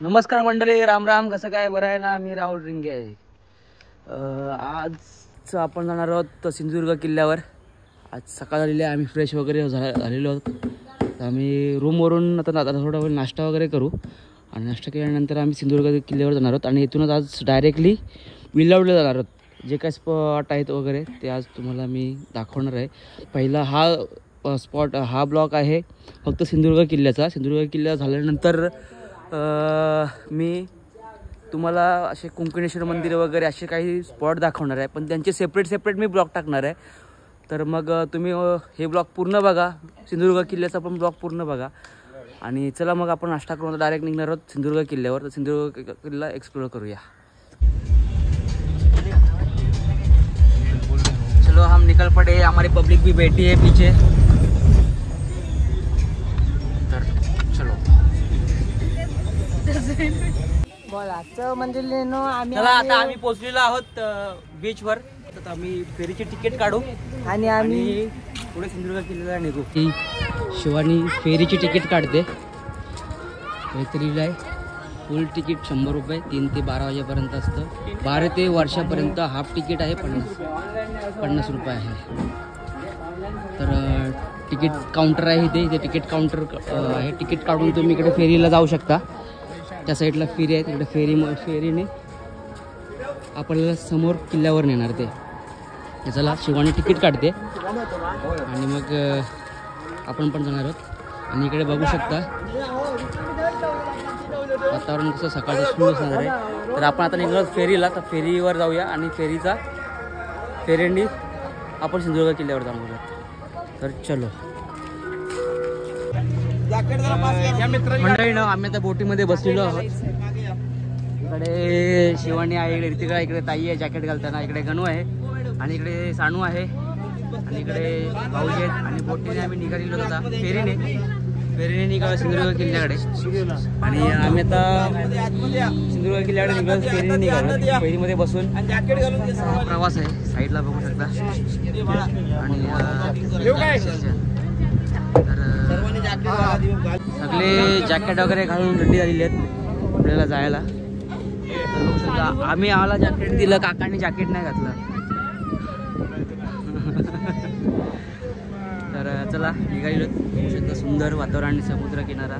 नमस्कार मंडळी, राम राम. कसं काय, बरं आहे ना? मी राहुल रिंगे आहे. आज आपण जाणार आहोत सिंधुदुर्ग किल्ल्यावर. आज सकाळ झालेली आहे, आम्ही फ्रेश वगैरे झालेलो आहोत. तर आम्ही रूमवरून आता थोडा वेळ नाश्ता वगैरे करू आणि नाश्ता केल्यानंतर आम्ही सिंधुदुर्ग किल्ल्यावर जाणार आहोत आणि इथूनच आज डायरेक्टली विल्लावडीला जाणार आहोत. जे काय स्पॉट आहेत वगैरे ते आज तुम्हाला मी दाखवणार आहे. पहिला हा स्पॉट, हा ब्लॉक आहे फक्त सिंधुदुर्ग किल्ल्याचा. सिंधुदुर्ग किल्ला झाल्यानंतर मी तुम्हाला असे कुंकणेश्वर मंदिर वगैरे असे काही स्पॉट दाखवणार आहे, पण त्यांचे सेपरेट मी ब्लॉग टाकणार आहे. तर मग तुम्ही हे ब्लॉग पूर्ण बघा, सिंधुदुर्ग किल्ल्याचा पण ब्लॉग पूर्ण बघा. आणि चला मग आपण नाश्ता करून डायरेक्ट निघणार आहोत सिंधुदुर्ग किल्ल्यावर. तर सिंधुदुर्ग किल्ला एक्सप्लोर करूया. चलो हम निकल पड़े, हमारी पब्लिक भी बैठी है पीछे. तर चलो चला आता आम्ही पोहोचलेलो आहोत बीचवर. तर आम्ही फेरीची तिकीट काढू आणि आम्ही पुढे सिंधुदुर्ग किल्ल्याला निघू. ती शिवानी फेरीची तिकीट काढते. काहीतरी आहे फुल तिकीट 100 रुपये, 3 ते 12 वाजेपर्यंत असतं. 12 ते वर्षापर्यंत हाफ तिकीट आहे 50 रुपये आहे. तर तिकीट काउंटर आहे इथे तिकीट काउंटर आहे. तिकीट काढून तुम्ही इकडे फेरीला जाऊ शकता. त्या साईडला फेरी आहे, तिकडे फेरीने आपल्याला समोर किल्ल्यावर नेणार ते. चला शिवानी तिकीट काढते आणि मग आपण पण जाणार आहोत. आणि इकडे बघू शकता वातावरण कसं सकाळचं सुरू असणार आहे. तर आपण आता निघालो फेरीला, तर फेरीवर जाऊया आणि फेरीने आपण सिंधुदुर्ग किल्ल्यावर जाणार आहोत. तर चलो मंडळी ना, आम्ही आता बोटीमध्ये बसलेलो आहोत. इकडे शिवानी आहे, इकडे ऋतिका, इकडे ताई आहे जॅकेट घालताना, इकडे गणू आहे आणि इकडे सानू आहे आणि इकडे भाऊजी आहेत. आणि बोटीने आम्ही निघालेलो होता फेरीने निघालो सिंधुदुर्ग किल्ल्याकडे. आणि आम्ही आता सिंधुदुर्ग किल्ल्याकडे निघालो, फेरीने निघालो. फेरीमध्ये बसून प्रवास आहे, साईडला बघू शकता. आणि सगळे जॅकेट वगैरे घालून रेडी झालेले आहेत आपल्याला जायला. तर बघू शकता आम्ही आम्हाला जॅकेट दिलं, काकांनी जॅकेट नाही घातलं. तर चला निघालेलो. बघू शकता सुंदर वातावरण, समुद्र किनारा.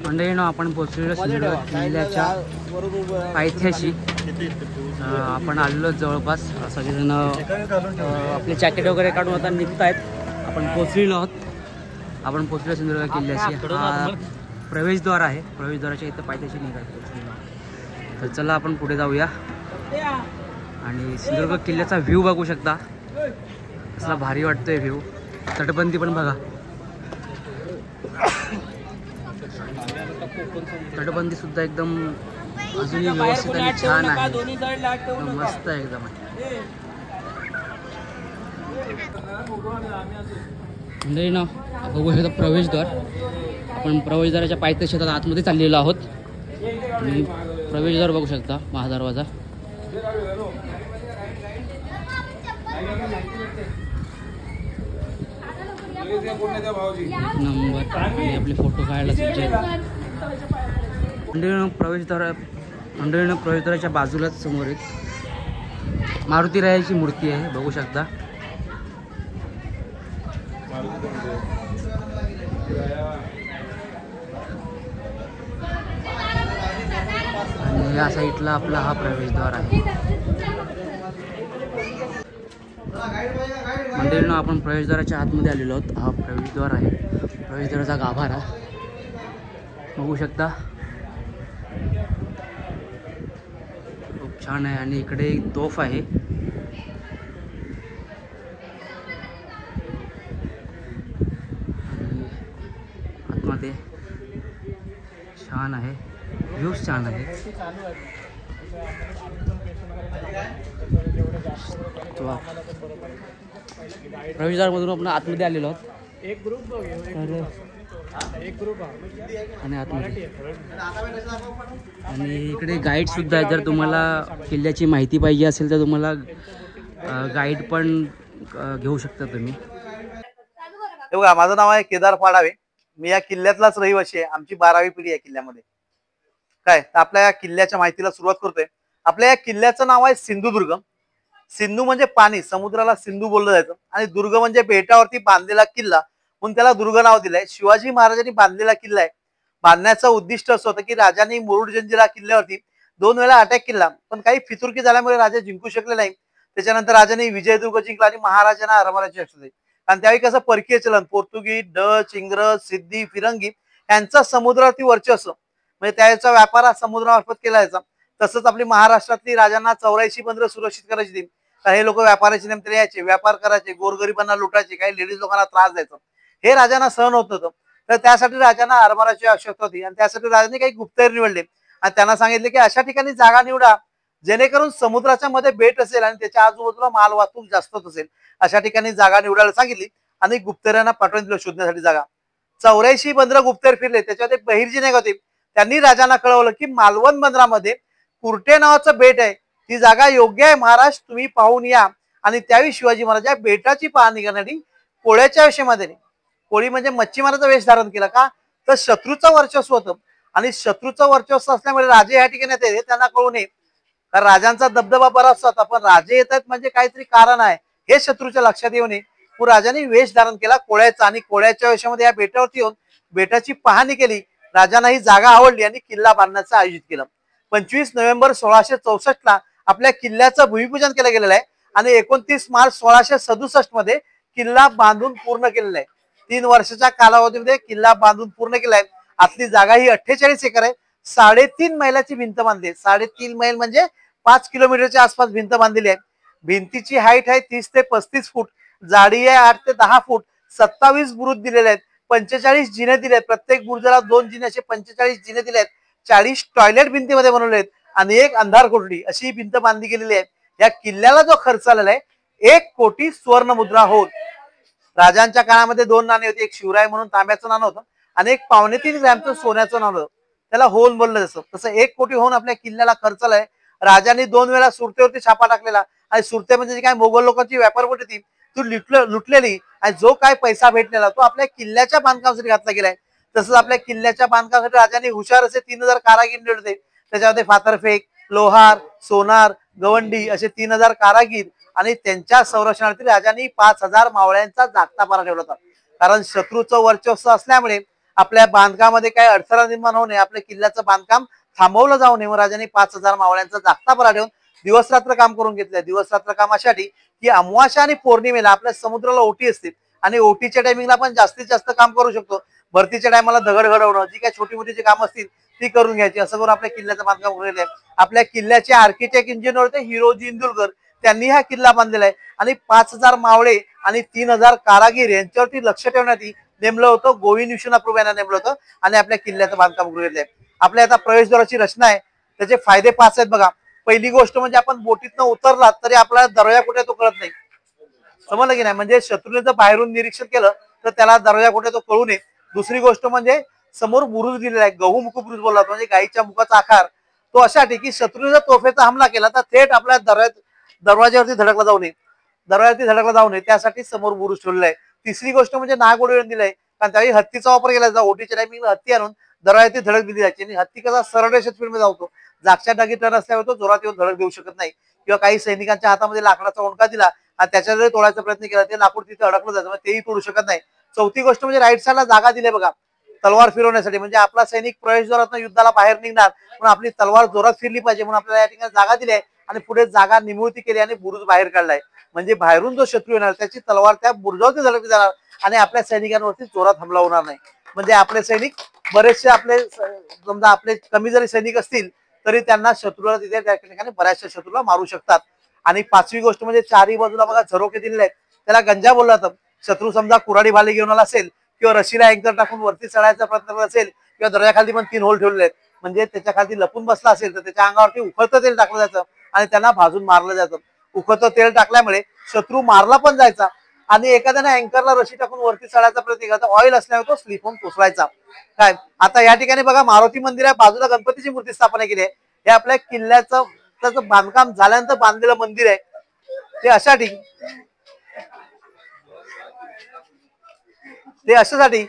मंडळीनं आपण पोहोचलेलो सिंधुदुर्ग किल्ल्याच्या पायथ्याशी. आपण आलेलो जवळपास. सगळेजण आपले जॅकेट वगैरे काढून आता निघत आहेत. आपण पोहोचलेलो आहोत. आपण पोहोचलो सिंधुदुर्ग किल्ल्याशी. हा प्रवेशद्वार आहे, प्रवेशद्वाराच्या इथं पायथ्याशी निघायचं. तर चला आपण पुढे जाऊया आणि सिंधुदुर्ग किल्ल्याचा व्ह्यू बघू शकता. कसला भारी वाटतोय व्ह्यू. तटबंदी पण बघा, तटबंदी सुद्धा एकदम अजूनही व्यवस्थित आणि छान आहे, मस्त आहे एकदम. म्हणजे ना बघू शकता प्रवेशद्वार. आपण प्रवेशद्वाराच्या पायथ्याशी आतमध्ये चाललेलो आहोत. आणि प्रवेशद्वार बघू शकता, महादरवाजा. नंबर आणि आपले फोटो काढायला प्रवेशद्वाराच्या बाजूलाच समोर एक मारुती रायाची मूर्ती आहे, बघू शकता. आणि या साईडला आपला हा प्रवेशद्वार आहे. मंदिरानं आपण प्रवेशद्वाराच्या आतमध्ये आलेलो आहोत. हा प्रवेशद्वार आहे, प्रवेशद्वाराचा गाभारा बघू शकता. खूप छान आहे. आणि इकडे एक तोफ आहे, छान आहे, व्ह्यूज छान आहे. प्रवेशद्वारमधून आपण आतमध्ये आलेलो आहोत. एक ग्रुप आणि आतमध्ये आणि इकडे गाईड सुद्धा आहे. जर तुम्हाला किल्ल्याची माहिती पाहिजे असेल तर तुम्हाला गाईड पण घेऊ शकता तुम्ही. हे बघा, माझं नाव आहे केदार फाडावे. मी या किल्ल्यातलाच रहिवासी आहे. आमची 12वी पिढी आहे किल्ल्यामध्ये. काय तर आपल्या या किल्ल्याच्या माहितीला सुरुवात करतोय. आपल्या या किल्ल्याचं नाव आहे सिंधुदुर्ग. सिंधू म्हणजे पाणी, समुद्राला सिंधू बोललं जायचं, आणि दुर्ग म्हणजे बेटावरती बांधलेला किल्ला, म्हणून त्याला दुर्ग नाव दिलंय. शिवाजी महाराजांनी बांधलेला किल्ला आहे. बांधण्याचं उद्दिष्ट असं होतं की राजांनी मुरुड जंजिरा किल्ल्यावरती 2 वेळा अटॅक केला, पण काही फितुरकी झाल्यामुळे राजा जिंकू शकले नाही. त्याच्यानंतर राजांनी विजयदुर्ग जिंकला आणि महाराजांना आरमाराची अक्षर दिली. आणि त्यावेळी कसं परकीय चलन, पोर्तुगीज, डच, इंग्रज, सिद्धी, फिरंगी यांचा समुद्रावरती वर्चस्व, म्हणजे त्याचा व्यापार समुद्रामार्फत केला जायचा. तसंच आपली महाराष्ट्रातली राजांना 84 बंदरं सुरक्षित करायची होती. काही लोक व्यापाराची निमित्ताने यायचे, व्यापार करायचे, गोरगरिबांना लुटायचे, काही लेडीज लोकांना त्रास द्यायचा. हे राजांना सहन होत नव्हतं. तर त्यासाठी राजांना आरमाराची आवश्यकता होती, आणि त्यासाठी राजांनी काही गुप्तहेर निवडले आणि त्यांना सांगितले की अशा ठिकाणी जागा निवडा जेणेकरून समुद्राच्या मध्ये बेट असेल आणि त्याच्या आजूबाजूला माल वाहतूक जास्त असेल, अशा ठिकाणी जागा निवडायला सांगितली. आणि गुप्तहेरांना पाठवून दिलं शोधण्यासाठी जागा. 84 बंदरं गुप्तहेर फिरले. त्याच्यामध्ये बहिर्जी नाही होते, त्यांनी राजांना कळवलं की मालवण बंदरामध्ये कुर्टे नावाचं बेट आहे, ती जागा योग्य आहे महाराज, तुम्ही पाहून या. आणि त्यावेळी शिवाजी महाराज या बेटाची पाहणी करण्यासाठी कोळ्याच्या वेशामध्ये, कोळी म्हणजे मच्छीमाराचा वेश धारण केला. का तर शत्रूचं वर्चस्व होतं, आणि शत्रूचं वर्चस्व असल्यामुळे राजे या ठिकाणी येते हे त्यांना कळू नये. कारण राजांचा दबदबा बराच होता, पण राजे येतात म्हणजे काहीतरी कारण आहे हे शत्रूच्या लक्षात येऊ नये. मग राजांनी वेश धारण केला कोळ्याचा, आणि कोळ्याच्या वेशामध्ये या बेटावरती येऊन बेटाची पाहणी केली. राजांना ही जागा आवडली आणि किल्ला बांधण्याचं आयोजित केलं. 25 नोव्हेंबर 1664 आपल्या किल्ल्याचं भूमिपूजन केलं गेलेलं आहे, आणि 29 मार्च 1667 मध्ये किल्ला बांधून पूर्ण केलेला आहे. 3 वर्षाच्या कालावधीमध्ये किल्ला बांधून पूर्ण केलाय. आतली जागा ही 48 एकर आहे. 3.5 मैलाची भिंत बांधली आहे. 3.5 मैल म्हणजे 5 किलोमीटरच्या आसपास भिंत बांधलेली आहे. भिंतीची हाईट आहे 30 ते 35 फूट, जाडी आहे 8 ते 10 फूट. 27 बुरुज दिलेले आहेत, 45 जिने दिले आहेत, प्रत्येक बुरुजाला 2 जिने असे 45 जिने दिले आहेत. 40 टॉयलेट भिंतीमध्ये बनवले आहेत, आणि एक अंधार कोठडी अशी भिंत बांधली गेलेली आहे. या किल्ल्याला जो खर्च आलेला आहे 1 कोटी स्वर्ण मुद्रा होत. राजांच्या काळामध्ये 2 नाणी होती, एक शिवराय म्हणून तांब्याचं नाणं होतं, आणि एक 3.25 ग्रॅमचं सोन्याचं नाणं होतं, त्याला होन बोललं जसं. तसं 1 कोटी होऊन आपल्या किल्ल्याला खर्च आलाय. राजांनी 2 वेळा सुरतेवरती छापा टाकलेला, आणि सुरते म्हणजे जी काय मोगल लोकांची व्यापारपेठ होती ती लुटलेली, आणि जो काय पैसा भेटलेला तो आपल्या किल्ल्याच्या बांधकामासाठी घातला गेलाय. तसंच आपल्या किल्ल्याच्या बांधकामासाठी राजांनी हुशार असे 3000 कारागीर निवडले. त्याच्यामध्ये फातरफेक, लोहार, सोनार, गवंडी असे 3000 कारागीर, आणि त्यांच्या संरक्षणासाठी राजांनी 5000 मावळ्यांचा जागता पारा ठेवला होता. कारण शत्रूचं वर्चस्व असल्यामुळे आपल्या बांधकामामध्ये काही अडथळा निर्माण होऊ नये, आपल्या किल्ल्याचं बांधकाम थांबवलं जाऊ नये, राजांनी 5000 मावळ्यांचा जागता पारा ठेवून दिवस रात्र काम करून घेतलंय. दिवस रात्र कामासाठी की अमावास्या आणि पौर्णिमेला आपल्या समुद्राला ओटी असते, आणि ओटीच्या टायमिंगला आपण जास्तीत जास्त काम करू शकतो. भरतीच्या टायमाला दगड घडवणं, जी काही छोटी मोठी जी काम असतील ती करून घ्यायची, असं करून आपल्या किल्ल्याचं बांधकाम केलेलं आहे. आपल्या किल्ल्याचे आर्किटेक्ट इंजिनियर होते हिरोजी इंदुलकर, त्यांनी हा किल्ला बांधलेला आहे. आणि 5000 मावळे आणि 3000 कारागीर यांच्यावरती लक्ष ठेवण्यात नेमलं होतं. गोविंद विश्वनाथ प्रभू यांना नेमलं होतं, आणि आपल्या किल्ल्याचं बांधकाम केलेलं आहे. आपल्या आता प्रवेशद्वाराची रचना आहे, त्याचे फायदे 5 आहेत बघा. पहिली गोष्ट म्हणजे आपण बोटीतनं उतरलात तरी आपल्याला दरवाजा कुठे तो कळत नाही, समजलं की नाही. म्हणजे शत्रूने जर बाहेरून निरीक्षण केलं तर त्याला दरवाजा कुठे तो कळू नये. दुसरी गोष्ट म्हणजे समोर बुरुज दिलेला आहे, गहुमुख बुरुज बोलला, म्हणजे गायीच्या मुखाचा आकार. तो अशासाठी की शत्रूने जर तोफेचा हमला केला तर थेट आपल्या दरवाज्यावरती धडकला जाऊ नये, त्यासाठी समोर बुरुज ठेवलेला आहे. तिसरी गोष्ट म्हणजे नागोडी दिलाय, कारण त्यावेळी हत्तीचा वापर केला जातो. ओटीच्या टायमिंगला हत्ती आणून दरवाजावरती धडक दिली जायची, आणि हत्ती कसा सरळ रेषेत स्पीडमध्ये जातो, जागच्या जागी टर्न असल्यामुळे तो जोरात येऊन धडक देऊ शकत नाही. किंवा काही सैनिकांच्या हातामध्ये लाकडाचा ओंडका दिला आणि त्याच्या जरी तोडायचा प्रयत्न केला ते लाकूड तिथे अडकलं जातं, तेही तोडू शकत नाही. चौथी गोष्ट म्हणजे राईट साईडला जागा दिली बघा तलवार फिरवण्यासाठी, म्हणजे आपला सैनिक प्रवेशद्वारातून युद्धाला बाहेर निघणार म्हणून आपली तलवार जोरात फिरली पाहिजे, म्हणून आपल्याला या ठिकाणी जागा दिली आहे. आणि पुढे जागा निमुळती केली आणि बुरुज बाहेर काढलाय, म्हणजे बाहेरून जो शत्रू येणार त्याची तलवार त्या बुरुजावरती धडकली जाणार आणि आपल्या सैनिकांवरती जोरात हमला होणार नाही. म्हणजे आपले सैनिक बरेचसे आपले समजा आपले कमी जरी सैनिक असतील तरी त्यांना शत्रूला तिथे त्या ठिकाणी बऱ्याचशा शत्रूला मारू शकतात. आणि 5वी गोष्ट म्हणजे चारही बाजूला बघा झरोके दिलेले आहेत, त्याला गंजा बोलला जातं. शत्रू समजा कुऱ्हाडी भाले घेऊन आला असेल किंवा रशीला अँकर टाकून वरती चढायचा प्रयत्न करत असेल किंवा दरवाजाखाली पण 3 होल ठेवलेले आहेत, म्हणजे त्याच्या खाली लपून बसला असेल तर त्याच्या अंगावरती उखळतं तेल टाकलं जायचं आणि त्यांना भाजून मारलं जायचं. उखळतं तेल टाकल्यामुळे शत्रू मारला पण जायचा आणि एखाद्याने अँकरला रशी टाकून वरती चढायचा प्रयत्न केला तर ऑइल असल्यामुळे तो स्लिप होऊन कोसळायचा. काय आता या ठिकाणी बघा मारुती मंदिर आहे, बाजूला गणपतीची मूर्ती स्थापना केली आहे. हे आपल्या किल्ल्याचं बांधकाम झाल्यानंतर बांधलेलं मंदिर आहे. ते अशासाठी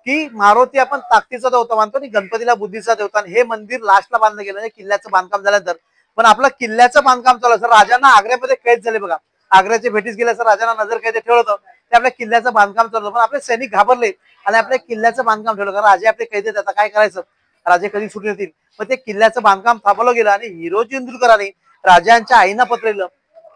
की मारुती आपण ताकदीचा देवता मानतो आणि गणपतीला बुद्धीचा देवता. हे मंदिर लास्टला बांधलं गेलं म्हणजे किल्ल्याचं बांधकाम झाल्यानंतर. पण आपलं किल्ल्याचं बांधकाम चालू असं राजांना आग्र्यामध्ये कैद झाले बघा. आग्र्याचे भेटीस गेले असं राजांना नजर कैद ठेवलं होतं, ते आपल्या किल्ल्याचं बांधकाम चालू. पण आपले सैनिक घाबरले आणि आपल्या किल्ल्याचं बांधकाम ठेवलं, कारण राजे आपले कैद आहेत, आता काय करायचं, राजे कधी सुटून येतील. मग ते किल्ल्याचं बांधकाम थांबवलं गेलं आणि हिरोजी इंदुरकरांनी राजांच्या आईना पत्रलं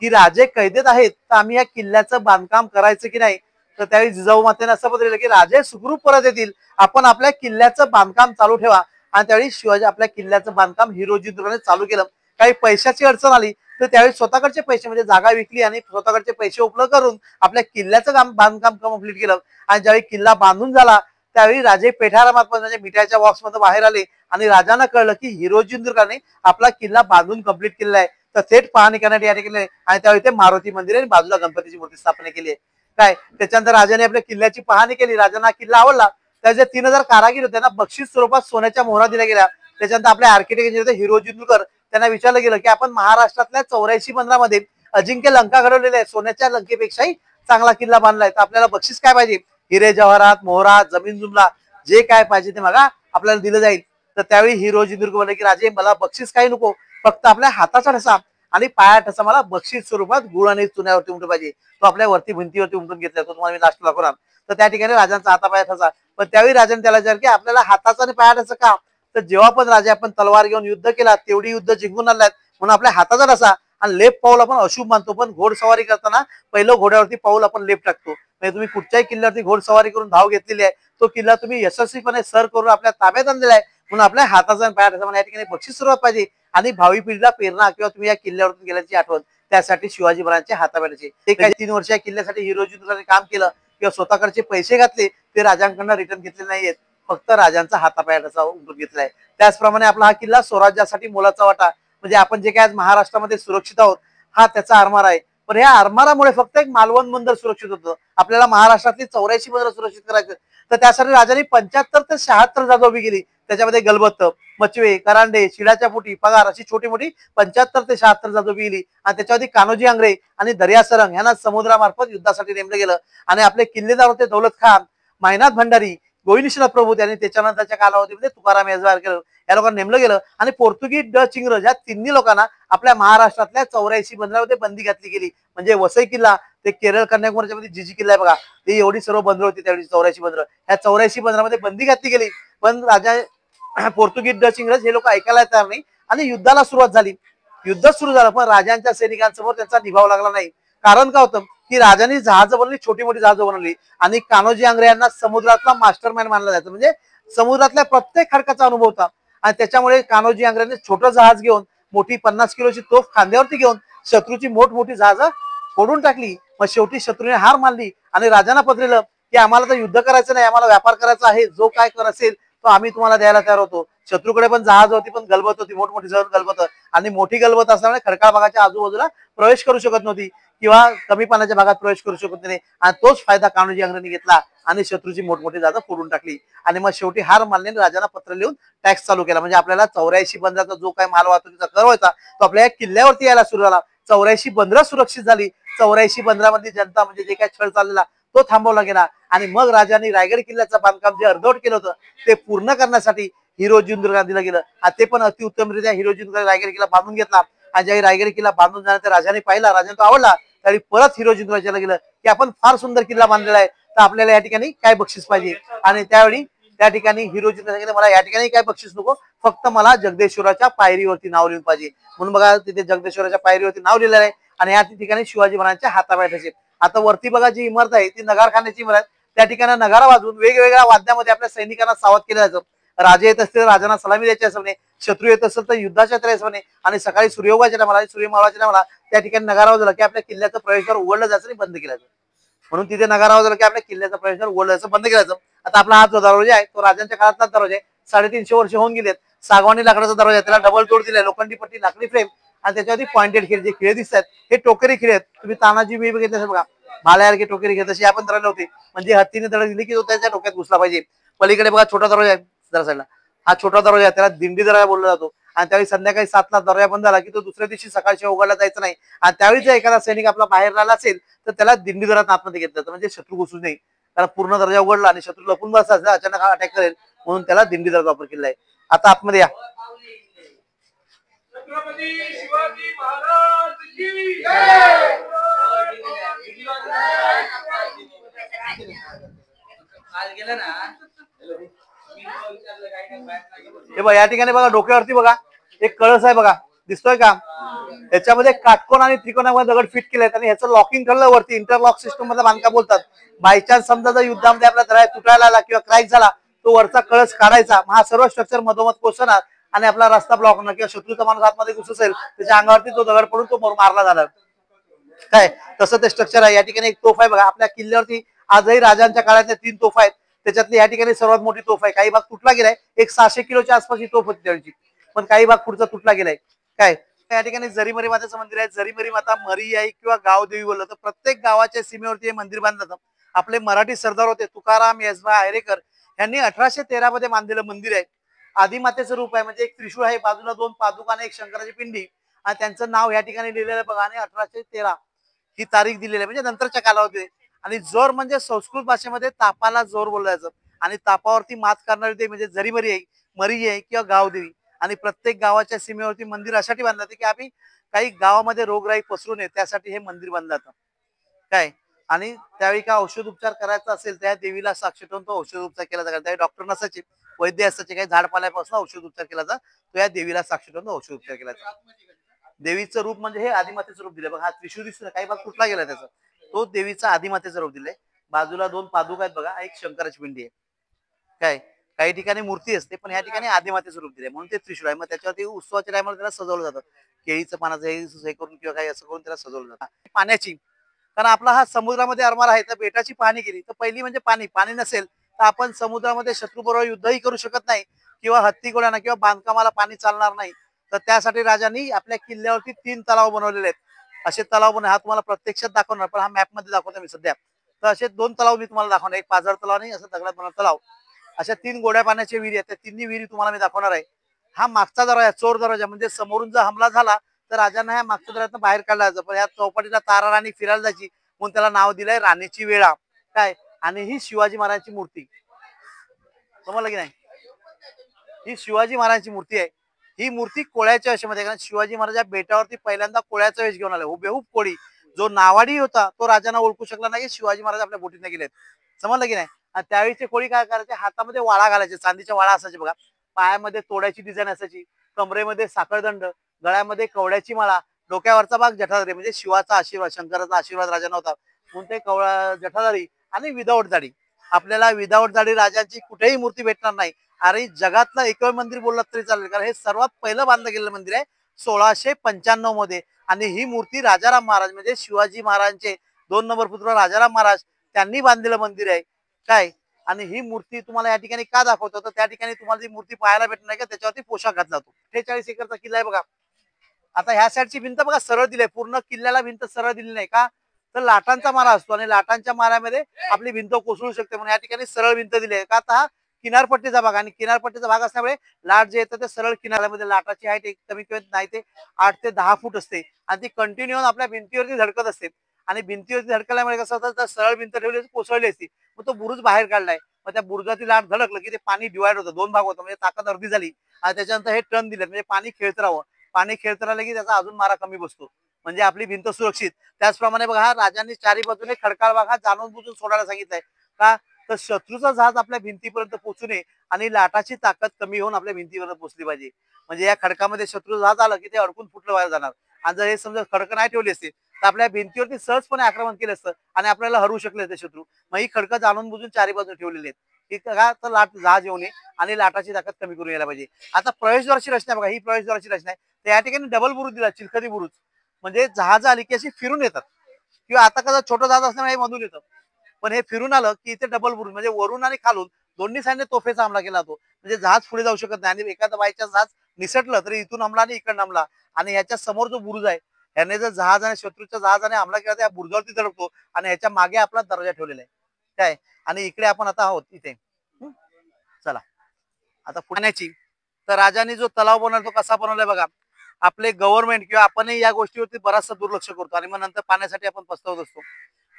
की राजे कैदेत आहेत तर आम्ही या किल्ल्याचं बांधकाम करायचं की नाही. तर त्यावेळी जिजाऊ मातेने असं पत्रलं की राजे सुखरूप परत येतील, आपण आपल्या किल्ल्याचं बांधकाम चालू ठेवा. आणि त्यावेळी शिवाजी आपल्या किल्ल्याचं बांधकाम हिरोजी इंदुरकरांनी चालू केलं. काही पैशाची अडचण आली तर त्यावेळी स्वतःकडचे पैसे म्हणजे जागा विकली आणि स्वतःकडचे पैसे उपलब्ध करून आपल्या किल्ल्याचं बांधकाम कंप्लीट केलं. आणि ज्यावेळी किल्ला बांधून झाला त्यावेळी राजे पेठारामात म्हणजे मिठाच्या बॉक्स मध्ये बाहेर आले आणि राजांना कळलं की हिरोजी इंदुरकरांनी आपला किल्ला बांधून कंप्लीट केलेला आहे. तर थेट पाहणी करण्यासाठी या ठिकाणी आणि त्यावेळी ते मारुती मंदिर आणि बाजूला गणपतीची मूर्ती स्थापना केली आहे. काय त्याच्यानंतर राजाने आपल्या किल्ल्याची पाहणी केली, राजांना किल्ला आवडला. त्याचे 3000 कारागीर होते, त्यांना बक्षीस स्वरूपात सोन्याच्या मोहरा दिल्या गेल्या. त्याच्यानंतर आपले आर्किटेक्ट होते हिरोजी इंदुरकर, त्यांना विचारलं गेलं की आपण महाराष्ट्रातल्या 84 बंदरामध्ये अजिंक्य लंका घडवलेले आहे, सोन्याच्या लंकेपेक्षाही चांगला किल्ला बांधलाय, तर आपल्याला बक्षीस काय पाहिजे, हिरे जवाहरात मोहरा जमीन जुमला जे काय पाहिजे ते बघा आपल्याला दिलं जाईल. तर त्यावेळी हिरोजी इंदुरकर म्हणले की राजे मला बक्षीस काही नको, फक्त आपल्या हाताचा ठसा आणि पाया ठसा मला बक्षीस स्वरूपात गुळ आणि चुन्यावरती उमटून पाहिजे. तो आपल्या वरती भिंतीवरती उमटून घेतला, तो तुम्हाला मी लास्ट दाखवणार. तर त्या ठिकाणी राजांचा हाता पाया ठसा. पण त्यावेळी राजाने त्याला विचार की आपल्याला हाताचा आणि पाया ठसा का, तर जेव्हा पण राजे आपण तलवार घेऊन युद्ध केला तेवढी युद्ध जिंकून आणल्यात म्हणून आपल्या हाताचा ठसा आणि लेप पाऊल आपण अशुभ मानतो. पण घोडसवारी करताना पहिलं घोड्यावरती पाऊल आपण लेप टाकतो. म्हणजे तुम्ही कुठच्याही किल्ल्यावरती घोडसवारी करून धाव घेतलेली आहे, तो किल्ला तुम्ही यशस्वीपणे सर करून आपल्या ताब्यात आणलेला आहे, म्हणून आपल्या हाताचा आणि पाया ठसा या ठिकाणी बक्षीस सुरुवात पाहिजे आणि भावी पिढीला प्रेरणा किंवा तुम्ही या किल्ल्यावरून गेल्याची आठवण, त्यासाठी शिवाजी महाराजांचे हातापायाचे ते काही 3 वर्ष या किल्ल्यासाठी हिरोजी इंदुरकरांनी काम केलं किंवा स्वतःकडचे पैसे घातले ते राजांकडून रिटर्न घेतले नाहीयेत, फक्त राजांचा हातापायाचा उमटून घेतलाय. त्याचप्रमाणे आपला हा किल्ला स्वराज्यासाठी मोलाचा वाटा, म्हणजे आपण जे काय आज महाराष्ट्रामध्ये सुरक्षित आहोत हा त्याचा आरमार आहे. पण या आरमारामुळे फक्त एक मालवण बंदर सुरक्षित होतं, आपल्याला महाराष्ट्रातली 84 बंदर सुरक्षित करायचं. तर त्यासाठी राजांनी 75 ते 76 जागा उभी केली, त्याच्यामध्ये गलबत मचवे करांडे शिडाच्या पोटी पगार अशी छोटी मोठी 75 ते 76 जागा उभी केली. आणि त्याच्यावरती कान्होजी आंग्रे आणि दर्या सरंग यांना समुद्रामार्फत युद्धासाठी नेमलं गेलं. आणि आपले किल्लेदार होते दौलत खान, मायनाथ भंडारी, गोविंदनाथ प्रभू यांनी त्याच्यानंतरच्या कालावधीमध्ये तुकाराम याजवार केलं, या लोकांना नेमलं गेलं. आणि पोर्तुगीज डच इंग्रज या तिन्ही लोकांना आपल्या महाराष्ट्रातल्या 84 बंदरामध्ये बंदी घातली गेली. म्हणजे वसई किल्ला ते केरळ कन्याकुमारीच्या मध्ये जी किल्ला आहे बघा, ती एवढी सर्व बंदर होती त्यावेळी 84 बंदर, ह्या 84 बंदरामध्ये बंदी घातली गेली. पण राजा पोर्तुगीज डच इंग्रज हे लोक ऐकायला तयार नाही आणि युद्धाला सुरुवात झाली. युद्ध सुरू झालं पण राजांच्या सैनिकांसमोर त्यांचा निभाव लागला नाही. कारण काय होतं की राजांनी जहाज बनवली, छोटी मोठी जहाज बनवली आणि कान्होजी आंग्रे यांना समुद्रातला मास्टर माइंड मानला जायचं, म्हणजे समुद्रातल्या प्रत्येक खडकाचा अनुभव होता. आणि त्याच्यामुळे कान्होजी आंग्रेने छोटं जहाज घेऊन मोठी 50 किलोची तोफ खांद्यावरती घेऊन शत्रूची मोठमोठी जहाज फोडून टाकली. मग शेवटी शत्रूने हार मानली आणि राजांना पत्रिलं की आम्हाला तर युद्ध करायचं नाही, आम्हाला व्यापार करायचा आहे, जो काय कर असेल तो आम्ही तुम्हाला द्यायला तयार होतो. शत्रूकडे पण जहाज होती पण गलबत होती, मोठमोठी गलबत, आणि मोठी गलबत असल्यामुळे खडकाळ भागाच्या आजूबाजूला प्रवेश करू शकत नव्हती किंवा कमी पाण्याच्या भागात प्रवेश करू शकत नाही. आणि तोच फायदा कान्होजी आंग्रेंनी घेतला आणि शत्रूची मोठमोठी जहाज फोडून टाकली. आणि मग शेवटी हार मानल्याने राजांना पत्र लिहून टॅक्स चालू केला. म्हणजे आपल्याला 84 बंदराचा जो काही माल वाहतुकीचा कर होता तो आपल्या किल्ल्यावरती यायला सुरू झाला. 84 बंदरं सुरक्षित झाली. 84 बंदरामधली जनता म्हणजे जे काही छळ चाललेला तो थांबवला गेला. आणि मग राजांनी रायगड किल्ल्याचं बांधकाम जे अर्धवट केलं होतं ते पूर्ण करण्यासाठी हिरोजी इंदुरकरांना दिलं गेलं. आणि ते पण अतिउत्तमरित्या हिरोजी इंदुरकर रायगड किल्ला बांधून घेतला. आणि ज्यावेळी रायगड किल्ला बांधून झाल्यानंतर राजाने पाहिला, राजाने तो आवडला, त्यावेळी परत हिरोजी इंदुरकरांना गेलं की आपण फार सुंदर किल्ला बांधलेला आहे, तर आपल्याला या ठिकाणी काय बक्षीस पाहिजे. आणि त्यावेळी त्या ठिकाणी हिरोजी सांगितलं मला या ठिकाणी काय बक्षीस नको, फक्त मला जगदेश्वराच्या पायरीवरती नाव लिहून पाहिजे. म्हणून बघा तिथे जगदेश्वराच्या पायरीवरती नाव लिहिलेलं आहे. आणि या ठिकाणी शिवाजी महाराजांच्या हातापायाचे. आता वरती बघा जी इमारत आहे ती नगारखान्याची इमारत, त्या ठिकाणी नगारा वाजवून वेगवेगळ्या वाद्यामध्ये आपल्या सैनिकांना सावध केलं जायचं. राजे येत असतील राजांना सलामी द्यायची असणे, शत्रू येत असेल तर युद्धाच्या तयारीस म्हणे. आणि सकाळी सूर्योगाच्या टायमाला सूर्यमावळाच्या टायमाला त्या ठिकाणी नगारा वाजवला की आपल्या किल्ल्याचं प्रवेशद्वार उघडलं जायचं आणि बंद केलं जायचं. म्हणून तिथे नगारा वाजवला की आपल्या किल्ल्याचा प्रवेशद्वार उघडलं जायचं, बंद केलं जायचं. आता आपला हा जो दरवाजा आहे तो राजांच्या काळातला दरवाजा आहे. 350 वर्ष होऊन गेलेत. सागवानी लाकडाचा दरवाजा, त्याला डबल तोड दिलाय, लोखंडी पट्टी, लाकडी फ्रेम आणि त्याच्यावरती पॉइंटेड खिळे. जे खिळे दिसतात हे टोकरी खिळे आहेत. तुम्ही तानाजी मी बघितले असेल बघा, भाल्यासारखी टोकरी खिळे तशी आपण धरले होते. म्हणजे हत्तीने धडक दिली की तो त्याच्या डोक्यात घुसला पाहिजे. पलीकडे बघा छोटा दरवाजा आहे जरा साईडला, हा छोटा दरवाजा आहे, त्याला दिंडी दरवाजा बोलला जातो. आणि त्यावेळी संध्याकाळी 7ला दरवाजा बंद झाला की तो दुसऱ्या दिवशी सकाळच्या उघडला जायचं नाही. आणि त्यावेळी जर एखादा सैनिक आपला बाहेर राहिला असेल तर त्याला दिंडी दरात आतमध्ये घेतलं जातं, म्हणजे शत्रू घुसू नये. कारण पूर्ण दरवाजा उघडला आणि शत्रू लपून बसला अचानक अटॅक करेल, म्हणून त्याला दिंडी दरात वापर केला आहे. आता आतमध्ये या. छत्रपती शिवाजी महाराज की जय. हे बघा या ठिकाणी बघा डोक्यावरती बघा एक कळस आहे बघा, दिसतोय का? याच्यामध्ये काटकोन आणि त्रिकोणामध्ये दगड फिट केले आहेत आणि ह्याचं लॉकिंग ठरलं वरती. इंटरलॉक सिस्टम मध्ये बांधकाम बोलतात. बायचान्स समजा जर युद्धामध्ये आपला दरवाजा तुटायला आला किंवा क्रॅक झाला, तो वरचा कळस काढायचा, हा सर्व स्ट्रक्चर मधोमध कोसळणार आणि आपला रस्ता ब्लॉक होणार किंवा शत्रूचा माणूस आतमध्ये घुसू असेल त्याच्या अंगावरती तो दगड पडून तो मारला जाणार. काय तसं ते स्ट्रक्चर आहे. या ठिकाणी एक तोफ आहे बघा, आपल्या किल्ल्यावरती आजही राजांच्या काळातल्या 3 तोफा आहेत. त्याच्यातली या ठिकाणी सर्वात मोठी तोफ आहे. काही भाग तुटला गेलाय, एक 600 किलोच्या आसपास ही तोफ होती त्यावेळची, पण काही भाग पुढचा तुटला गेलाय. काय या ठिकाणी जरीमरी मातेचं मंदिर आहे. जरीमरी माता मरी आई किंवा गावदेवी बोललं तर प्रत्येक गावाच्या सीमेवरती हे मंदिर बांधलं जातं. आपले मराठी सरदार होते तुकाराम यसबा हैरेकर यांनी 1813 मध्ये बांधलेलं मंदिर आहे. आदिमातेचं रूप आहे, म्हणजे एक त्रिशूळ आहे, बाजूला 2 पादुका आणि एक शंकराची पिंडी आणि त्यांचं नाव या ठिकाणी लिहिलेलं बघा. आणि 1813 ही तारीख दिलेली आहे, म्हणजे नंतरच्या कालावधी. आणि जोर म्हणजे संस्कृत भाषेमध्ये तापाला जोर बोललं जायचं आणि तापावरती मात करणारी ते म्हणजे जरीमरी आहे, मरी आहे किंवा गावदेवी. आणि प्रत्येक गावाच्या सीमेवरती मंदिर अशासाठी बांधलं जाते की आम्ही काही गावामध्ये रोगराई पसरू नये त्यासाठी हे मंदिर बांधलं जातं. काय आणि त्यावेळी काय औषध उपचार करायचा असेल त्या देवीला साक्ष ठेवून तो औषध उपचार केला जातो. त्यावेळी डॉक्टर नसायचे, वैद्य असायचे, काही झाडपाल्यापासून औषध उपचार केला जातो. तो या देवीला साक्ष ठेवून तो औषध उपचार केला जातो. देवीचं रूप म्हणजे हे आदिमातेचं रूप दिलं बघा. हा त्रिशूळ दिसतो, काही भाग तुटला गेला त्याचा, तो देवीचा आदिमातेचं रूप दिलंय. बाजूला 2 पादुका आहेत बघा, एक शंकराची पिंडी आहे. काय काही ठिकाणी मूर्ती असते पण या ठिकाणी आदिमातेचं रूप दिलंय म्हणून ते त्रिशूळ आहे. मग त्याच्यावरती उत्सवाच्या टायमाला त्याला सजवलं जातं, केळीचं पानाचं हे करून किंवा काही असं करून त्याला सजवलं जातं. पाण्याची, कारण आपला हा समुद्रामध्ये आरमार आहे, तर बेटाची पाहणी केली तर पहिली म्हणजे पाणी नसेल तर आपण समुद्रामध्ये शत्रूबरोबर युद्धही करू शकत नाही किंवा हत्ती गोळ्यांना किंवा बांधकामाला पाणी चालणार नाही. तर त्यासाठी राजांनी आपल्या किल्ल्यावरती 3 तलाव बनवलेले आहेत. असे तलाव बनवले, हा तुम्हाला प्रत्यक्षात दाखवणार पण हा मॅप मध्ये दाखवतो मी सध्या. तर असे 2 तलाव मी तुम्हाला दाखवणार, एक पाझर तलाव आणि असं दगडात बनवलेला तलाव. अशा 3 गोड्या पाण्याच्या विहिरी आहेत, त्या 3 विहिरी तुम्हाला मी दाखवणार आहे. हा मागचा दरवाजा चोर दरवाजा, म्हणजे समोरून जर हमला झाला तर राजांना ह्या मागच्या दरवाजातून बाहेर काढला जायचं, पण या चौपाटीला तारा राणी फिरायला जायची म्हणून त्याला नाव दिलंय राणीची वेळा. काय आणि ही शिवाजी महाराजांची मूर्ती, समजलं की नाही? ही शिवाजी महाराजांची मूर्ती आहे. ही मूर्ती कोळ्याच्या वेशामध्ये, कारण शिवाजी महाराज या बेटावरती पहिल्यांदा कोळ्याचा वेश घेऊन आले, हुबेहूब कोळी. जो नावाडी होता तो राजांना ओळखू शकला नाही, शिवाजी महाराज आपल्या बोटीने गेलेत, समजलं की नाही? आणि त्यावेळीचे कोळी काय करायचे, हातामध्ये वाळा घालायचे, चांदीच्या वाळा असायचे बघा, पायामध्ये तोड्याची डिझाईन असायची, कमरेमध्ये साखळदंड, गळ्यामध्ये कवड्याची माळा, डोक्यावरचा भाग जठाधारी, म्हणजे शिवाचा आशीर्वाद, शंकराचा आशीर्वाद राजांना होता म्हणून ते कवळा जठाधारी आणि विदाऊट दाढी. आपल्याला विदाऊट दाढी राजांची कुठेही मूर्ती भेटणार नाही. अरे जगातलं एकमेव मंदिर बोललं तरी चालेल, कारण हे सर्वात पहिलं बांधलं गेलेलं मंदिर आहे 1695 मध्ये. आणि ही मूर्ती राजाराम महाराज म्हणजे शिवाजी महाराजांचे 2 नंबर पुत्र राजाराम महाराज त्यांनी बांधलेलं मंदिर आहे. काय आणि ही मूर्ती तुम्हाला या ठिकाणी का दाखवतो, तर त्या ठिकाणी तुम्हाला ती मूर्ती पाहायला भेटणार का, त्याच्यावरती पोशाख घातला जातो. 48 एकरचा किल्ला आहे बघा. आता ह्या साईडची भिंत बघा सरळ दिली आहे, पूर्ण किल्ल्याला भिंत सरळ दिली नाही का, तर लाटांचा मारा असतो आणि लाटांच्या माऱ्यामध्ये आपली भिंत कोसळू शकते, म्हणून या ठिकाणी सरळ भिंत दिली आहे. का आता हा किनारपट्टीचा भाग आणि किनारपट्टीचा भाग असल्यामुळे लाट जे येतं ते सरळ किनाऱ्यामध्ये, लाटाची हाईट एक कमी किंवा नाही ते 8 ते 10 फूट असते आणि ती कंटिन्यू आपल्या भिंतीवरती धडकत असते. आणि भिंतीवरती धडकल्यामुळे कसं होतं, तर सरळ भिंत ठेवली कोसळली असती, मग तो बुरुज बाहेर काढलाय, मग त्या बुरुजाची लाट धडकलं की ते पाणी डिवाइड होतं, 2 भाग होतं, म्हणजे ताकद अर्धी झाली. आणि त्याच्यानंतर हे टर्न दिले, म्हणजे पाणी खेळत राहावं, पाणी खेळत राहिलं की त्याचा अजून मारा कमी बसतो, म्हणजे आपली भिंत सुरक्षित. त्याचप्रमाणे बघा हा राजांनी 4ही बाजूने खडकाळ भाग हा जाणून बुजून सोडायला सांगितलंय. का तर शत्रूचा जहाज आपल्या भिंतीपर्यंत पोहोचू नये आणि लाटाची ताकद कमी होऊन आपल्या भिंतीपर्यंत पोहोचली पाहिजे. म्हणजे या खडकामध्ये शत्रू जहाज आलं की ते अडकून फुटलं बाहेर जाणार. आणि जर हे समजा खडकं नाही ठेवली असते तर आपल्या भिंतीवरती सहजपणे आक्रमण केलं असतं आणि आपल्याला हरू शकले असते शत्रू. मग ही खडकं जाणून बुजून 4ही बाजूने ठेवलेली आहेत की का तर लाट जहाज येऊ नये आणि लाटाची ताकद कमी करून यायला पाहिजे. आता प्रवेशद्वाराची रचना बघा, ही प्रवेशद्वाराची रचना आहे. तर या ठिकाणी डबल बुरुज दिला, चिलखती बुरुज, म्हणजे जहाज आली की अशी फिरून येतात, किंवा आता कसं छोटं जहाज असल्यामुळे हे मधून येतं, पण हे फिरून आलं की इथे डबल बुरुज, म्हणजे वरून आणि खालून दोन्ही साईडने तोफेचा हमला केला जातो. म्हणजे जहाज पुढे जाऊ शकत नाही आणि एखादा बायच्या जहाज निसटलं तरी इथून हमला आणि इकडनं हमला आणि ह्याच्या समोर जो बुरुज आहे ह्याने जर जहाज आणि शत्रूच्या जहाजाने हमला केला तर या बुरुजावरती धडकतो आणि ह्याच्या मागे आपला दरवाजा ठेवलेला आहे काय आणि इकडे आपण आता आहोत इथे चला आता पुण्याची तर राजाने जो तलाव बनवला तो कसा बनवलाय बघा आपले गव्हर्नमेंट किंवा आपणही या गोष्टीवरती बराचसा दुर्लक्ष करतो आणि मग नंतर पाण्यासाठी आपण पस्तावत असतो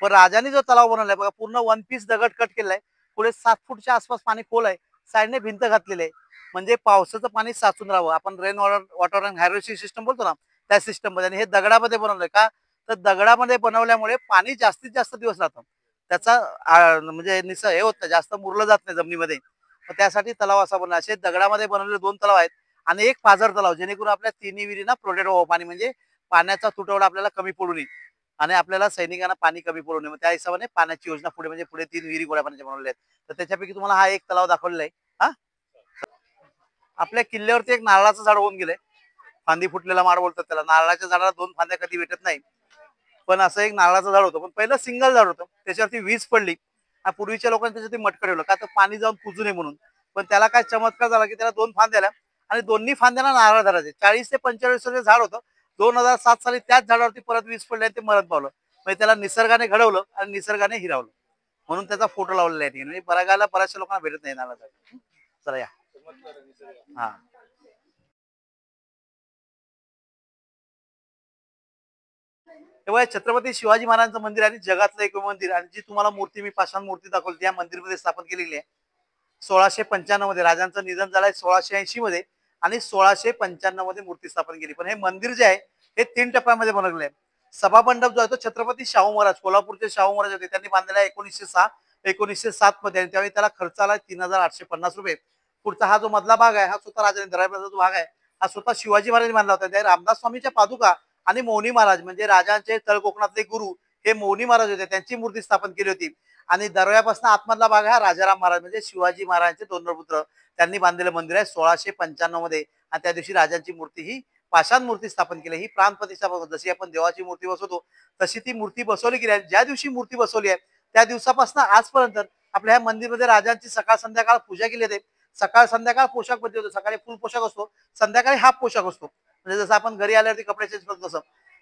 पण राजाने जो तलाव बनवलाय बघा पूर्ण 1 पीस दगड कट केलाय पुढे 7 फूटच्या आसपास पाणी खोल आहे साईडने भिंत घातलेली आहे म्हणजे पावसाचं पाणी साचून राहावं आपण rain water and harvesting system बोलतो ना त्या सिस्टम मध्ये आणि हे दगडामध्ये बनवलंय का तर दगडामध्ये बनवल्यामुळे पाणी जास्तीत जास्त दिवस राहतं त्याचा म्हणजे हे होत नाही जास्त मुरलं जात नाही जमिनीमध्ये त्यासाठी तलाव असा बनला असे दगडामध्ये बनवलेले 2 तलाव आहेत आणि एक पाझर तलाव जेणेकरून आपल्या तिन्ही विहिरींना प्रोटेक्ट व्हावं पाणी म्हणजे पाण्याचा तुटवडा आपल्याला कमी पडू नये आणि आपल्याला सैनिकांना पाणी कमी पडू नये त्या हिशोबाने पाण्याची योजना पुढे म्हणजे पुढे 3 विहिरी गोळ्या पाण्याच्या बनवल्या आहेत तर त्याच्यापैकी तुम्हाला हा एक तलाव दाखवलेला आहे हा आपल्या किल्ल्यावरती एक नारळाचं झाड होऊन गेलंय फांदी फुटलेला माड बोलतात त्याला नारळाच्या झाडाला 2 फांद्या कधी भेटत नाही पण असं एक नारळाचं झाड होतं पण पहिलं सिंगल झाड होतं त्याच्यावरती वीज पडली पूर्वीच्या लोकांनी त्याच्यावरती मटकं ठेवलं का तर पाणी जाऊन कुजू नये म्हणून पण त्याला काय चमत्कार झाला की त्याला 2 फांद्या आल्या आणि दोन्ही फांद्यांना नारळ धरायचे 40 ते 45 वर्षाचे झाड होतं 2007 साली त्याच झाडावरती परत वीज पडली आणि ते मरत पावलं म्हणजे त्याला निसर्गाने घडवलं आणि निसर्गाने हिरावलं म्हणून त्याचा फोटो लावलेला आहे म्हणजे बघायला बऱ्याचशा लोकांना भेटत नाही नारळाचं चला या हा तेव्हा छत्रपती शिवाजी महाराजांचं मंदिर आणि जगातलं एक मंदिर आणि जी तुम्हाला मूर्ती मी पाषाण मूर्ती दाखवली त्या मंदिरमध्ये स्थापन केलेली आहे 1695 मध्ये राजांचं निधन झालंय 1680 मध्ये आणि 1695 मध्ये मूर्ती स्थापन केली पण हे मंदिर जे आहे हे 3 टप्प्यामध्ये बनवलेलं आहे सभा मंडप जो आहे तो छत्रपती शाहू महाराज कोल्हापूरचे शाहू महाराज होते त्यांनी बांधलेला 1906 मध्ये आणि त्यावेळी त्याला खर्च आला 3850 रुपये पुढचा हा जो मधला भाग आहे हा स्वतः राजाने दरबाराचा जो भाग आहे हा स्वतः शिवाजी महाराजांनी बांधला होता त्या रामदास स्वामीच्या पादुका आणि मौनी महाराज म्हणजे राजांचे तळ कोकणातले गुरु हे मौनी महाराज होते त्यांची मूर्ती स्थापन केली होती आणि दरवाजापासून आतमधला भाग हा राजाराम महाराज म्हणजे शिवाजी महाराजांचे 2 पुत्र त्यांनी बांधलेलं मंदिर आहे 1695 मध्ये आणि त्या दिवशी राजांची मूर्ती ही पाषाण मूर्ती स्थापन केली ही प्राण प्रतिष्ठा जशी आपण देवाची मूर्ती बसवतो तशी ती मूर्ती बसवली गेली आहे ज्या दिवशी मूर्ती बसवली आहे त्या दिवसापासून आजपर्यंत आपल्या ह्या मंदिरमध्ये राजांची सकाळ संध्याकाळ पूजा केली जाते सकाळ संध्याकाळ पोशाख बदलतो सकाळी फुल पोशाख असतो संध्याकाळी हाफ पोशाख असतो म्हणजे जसं आपण घरी आल्यावरती कपडे चेंज करतो तसं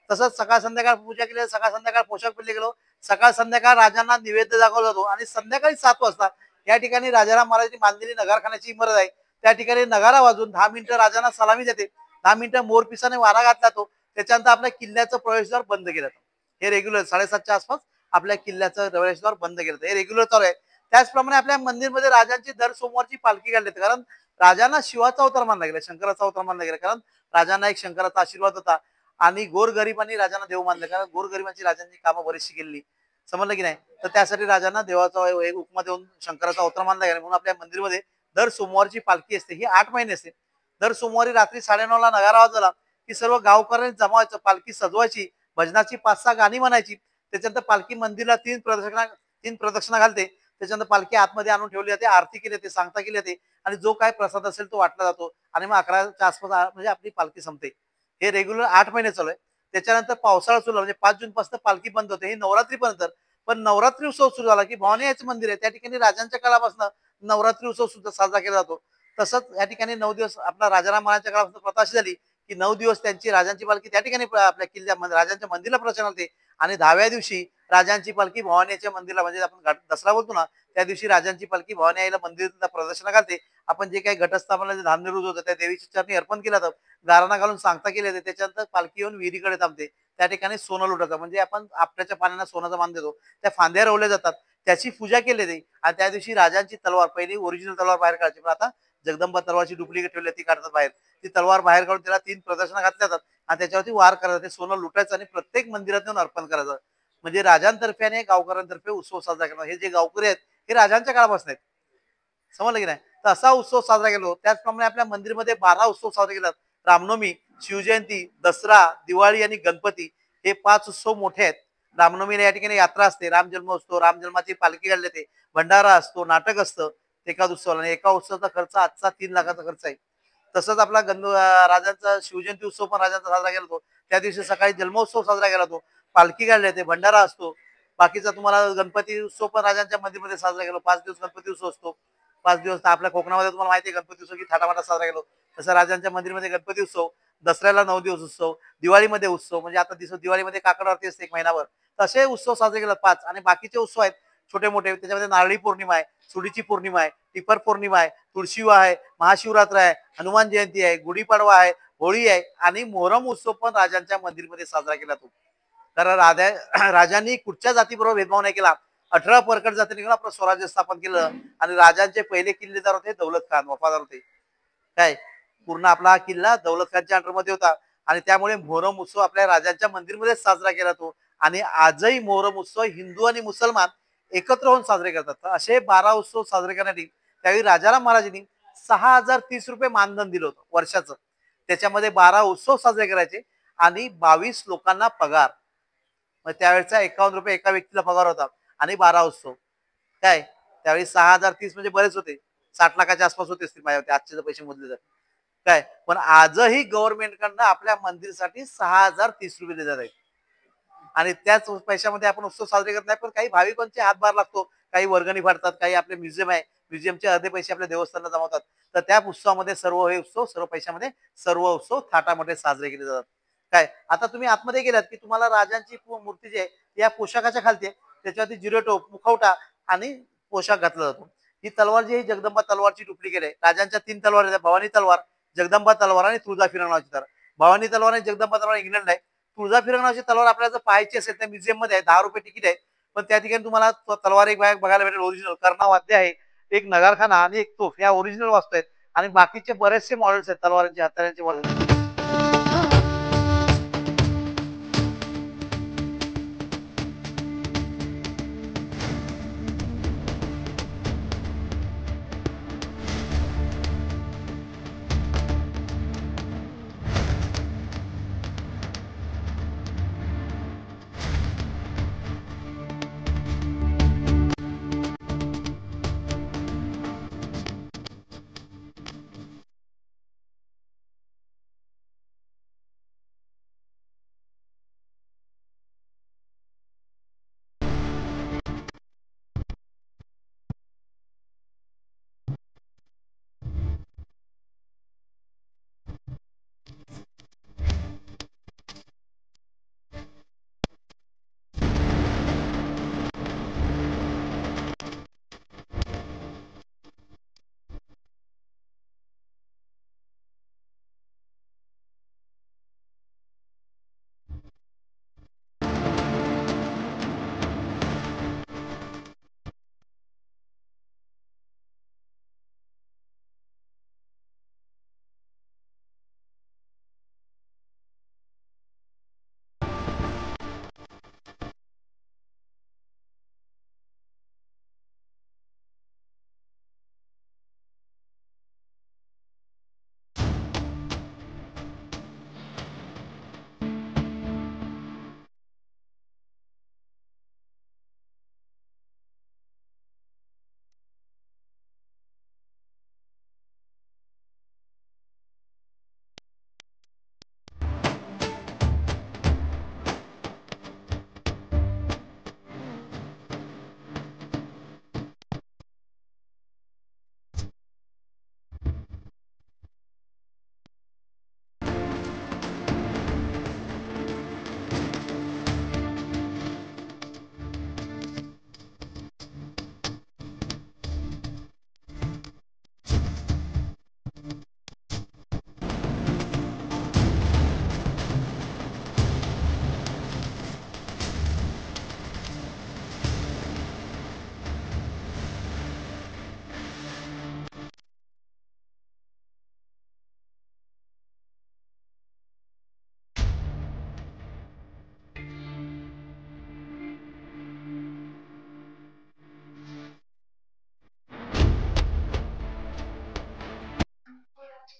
तसंच सकाळ संध्याकाळ पूजा केली सकाळ संध्याकाळ पोशाख बदलले गेलो सकाळ संध्याकाळ राजांना निवेद्य दाखवला जातो आणि संध्याकाळी 7 वाजता या ठिकाणी राजाराम महाराजांनी बांधलेली नगारखान्याची इमारत आहे त्या ठिकाणी नगारा वाजून 10 मिनिटं राजांना सलामी देते 10 मिनिटं मोरपिसाने वारा घातला जातो त्याच्यानंतर आपल्या किल्ल्याचं प्रवेशद्वार बंद केलं जातं हे रेग्युलर 7:30च्या आसपास आपल्या किल्ल्याचं प्रवेशद्वार बंद केलं जातं हे रेग्युलर चालू आहे त्याचप्रमाणे आपल्या मंदिरमध्ये राजांची दर सोमवारची पालखी काढली जाते कारण राजांना शिवाचा अवतार मानला गेला शंकराचा अवतार मानला गेला कारण राजांना एक शंकराचा आशीर्वाद होता आणि गोरगरिबांनी राजांना देव मानले कारण गोरगरिबांची राजांची कामं बरीचशी केली समजलं की नाही तर त्यासाठी राजांना देवाचा एक उपमा देऊन शंकराचा अवतार मानला गेला म्हणून आपल्या मंदिरमध्ये दर सोमवारची पालखी असते ही 8 महिने असते दर सोमवारी रात्री 9:30 ला नगारा वाजला की सर्व गावकऱ्यांनी जमावायचं पालखी सजवायची भजनाची 5-6 गाणी म्हणायची त्याच्यानंतर पालखी मंदिरला 3 प्रदक्षिणा घालते त्याच्यानंतर पालखी आतमध्ये आणून ठेवली जाते आरती केली जाते सांगता केली जाते आणि जो काय प्रसाद असेल तो वाटला जातो आणि मग 11च्या आसपास म्हणजे आपली पालखी संपते हे रेग्युलर 8 महिने चालू आहे त्याच्यानंतर पावसाळा सुरू म्हणजे 5 जून पासून पालखी बंद होते हे नवरात्रीपर्यंत पण नवरात्री उत्सव सुरू झाला की भवानी याचं मंदिर आहे त्या ठिकाणी राजांच्या काळापासून नवरात्री उत्सव सुद्धा साजरा केला जातो तसंच या ठिकाणी 9 दिवस आपला राजाराम महाराजांच्या काळापासून प्रथा अशी झाली की 9 दिवस त्यांची राजांची पालखी त्या ठिकाणी आपल्या किल्ल्यामध्ये राजांच्या मंदिरला प्रचार होते आणि 10व्या दिवशी राजांची पालखी भवानीच्या मंदिरला म्हणजे आपण दसरा बोलतो ना त्या दिवशी राजांची पालखी भवानी आईला मंदिरात प्रदर्शन घालते आपण जे काही घटस्थापना जे धान्य रोज होतं त्या देवीच्या चरणी अर्पण केलं जातं गाराणा घालून सांगता केले जाते त्याच्यानंतर पालखी येऊन विहिरीकडे थांबते त्या ठिकाणी सोनं लुटायचं म्हणजे आपण आपल्याच्या पाण्याला सोनाचा मान देतो त्या फांद्या रोवल्या जातात त्याची पूजा केली जाते आणि त्या दिवशी राजांची तलवार पहिली ओरिजिनल तलवार बाहेर काढायची पण आता जगदंबा तलवारची डुप्लिकेट ठेवली ती काढतात बाहेर ती तलवार बाहेर काढून त्याला 3 प्रदर्शनं घातल्या जातात आणि त्याच्यावरती वार करायचं ते सोनं लुटायचं आणि प्रत्येक मंदिरात येऊन अर्पण करायचं म्हणजे राजांतर्फे आणि गावकऱ्यांतर्फे उत्सव साजरा करणार हे जे गावकरी आहेत हे राजांच्या काळापासून आहेत समजलं की नाही तर असा उत्सव साजरा केला त्याचप्रमाणे आपल्या मंदिरमध्ये 12 उत्सव साजरे केले जातात रामनवमी शिवजयंती दसरा दिवाळी आणि गणपती हे 5 उत्सव मोठे आहेत रामनवमीला या ठिकाणी यात्रा असते राम जन्म असतो राम जन्माची पालखी काढली जाते भंडारा असतो नाटक असतं एका उत्सवाला आणि एका उत्सवाचा खर्च आजचा 3 लाखाचा खर्च आहे तसंच आपला राजांचा शिवजयंती उत्सव पण राजांचा साजरा केला जातो त्या दिवशी सकाळी जन्मोत्सव साजरा केला जातो पालखी काढली जाते भंडारा असतो बाकीचा तुम्हाला गणपती उत्सव पण राजांच्या मंदिरमध्ये साजरा केला 5 दिवस गणपती उत्सव असतो 5 दिवस. आपल्या कोकणामध्ये तुम्हाला माहिती आहे गणपती उत्सव की थाटामाटा साजरा केला. तसं राजांच्या मंदिरमध्ये गणपती उत्सव, दसऱ्याला 9 दिवस उत्सव, दिवाळीमध्ये उत्सव, म्हणजे आता दिवाळीमध्ये काकड आरती असते 1 महिनाभर. तसे उत्सव साजरे केले 5. आणि बाकीचे उत्सव आहेत छोटे मोठे, त्याच्यामध्ये नारळी पौर्णिमा आहे, सुडीची पौर्णिमा आहे, टिपर पौर्णिमा आहे, तुळशी विवाह आहे, महाशिवरात्र आहे, हनुमान जयंती आहे, गुढीपाडवा आहे, होळी आहे आणि मोहरम उत्सव पण राजांच्या मंदिरमध्ये साजरा केला जातो. कारण राजांनी कुठच्या जातीबरोबर भेदभाव नाही केला. 18 परकट जातीने घेऊन आपलं स्वराज्य स्थापन केलं. आणि राजांचे पहिले किल्लेदार होते दौलत खान, वफादार होते. काय पूर्ण आपला हा किल्ला दौलत खानच्या अंडरमध्ये होता. आणि त्यामुळे मोहरम उत्सव आपल्या राजांच्या मंदिरमध्ये साजरा केला जातो. आणि आजही मोहरम उत्सव हिंदू आणि मुसलमान एकत्र होऊन साजरे करतात. असे 12 उत्सव साजरे करण्यासाठी त्यावेळी राजाराम महाराजांनी 6030 रुपये मानधन दिलं होतं वर्षाचं. त्याच्यामध्ये 12 उत्सव साजरे करायचे आणि 22 लोकांना पगार. मग त्यावेळेचा 51 रुपये एका व्यक्तीला पगार होता आणि 12 उत्सव. काय त्यावेळी 6030 म्हणजे बरेच होते. 60 लाखाच्या आसपास होते असतील माझ्या आजचे पैसे मोजले तर. काय पण आजही गव्हर्नमेंटकडनं आपल्या मंदिरसाठी 6030 रुपये दिले जात आहेत. आणि त्याच पैशामध्ये आपण उत्सव साजरे करत नाही, पण काही भाविकांचे हातभार लागतो. काही वर्गणी फाडतात, काही आपले म्युझियम आहे, म्युझियमचे अर्धे पैसे आपल्या देवस्थानाला जमवतात. तर त्या उत्सवामध्ये सर्व हे उत्सव सर्व पैशामध्ये सर्व उत्सव थाटामध्ये साजरे केले जातात. काय आता तुम्ही आतमध्ये गेलात की तुम्हाला राजांची मूर्ती जी आहे या पोशाखाच्या खालती आहे. त्याच्यावरती जिरेटोप, मुखवटा आणि पोशाख घातला जातो. ही तलवार जी आहे जगदंबा तलवारची डुप्लिकेट आहे. राजांच्या 3 तलवार आहेत, भवानी तलवार, जगदंबा तलवार आणि तुळजा फिरंगणाची तलवार. भवानी तलवार आणि जगदंबा तलवार इंग्लंड आहे. तुळजा फिरंगणाची तलवार आपल्याला जर पाहायची असेल त्या म्युझियम मध्ये आहे, 10 रुपये तिकीट आहे. पण त्या ठिकाणी तुम्हाला तलवार एक बघायला भेटेल ओरिजिनल. कर्णवाद्य आहे, एक नगारखाना आणि एक तोफ या ओरिजिनल वस्तू आहेत. आणि बाकीचे बरेचसे मॉडेल्स आहेत तलवारांचे, हत्यारांचे मॉडेल.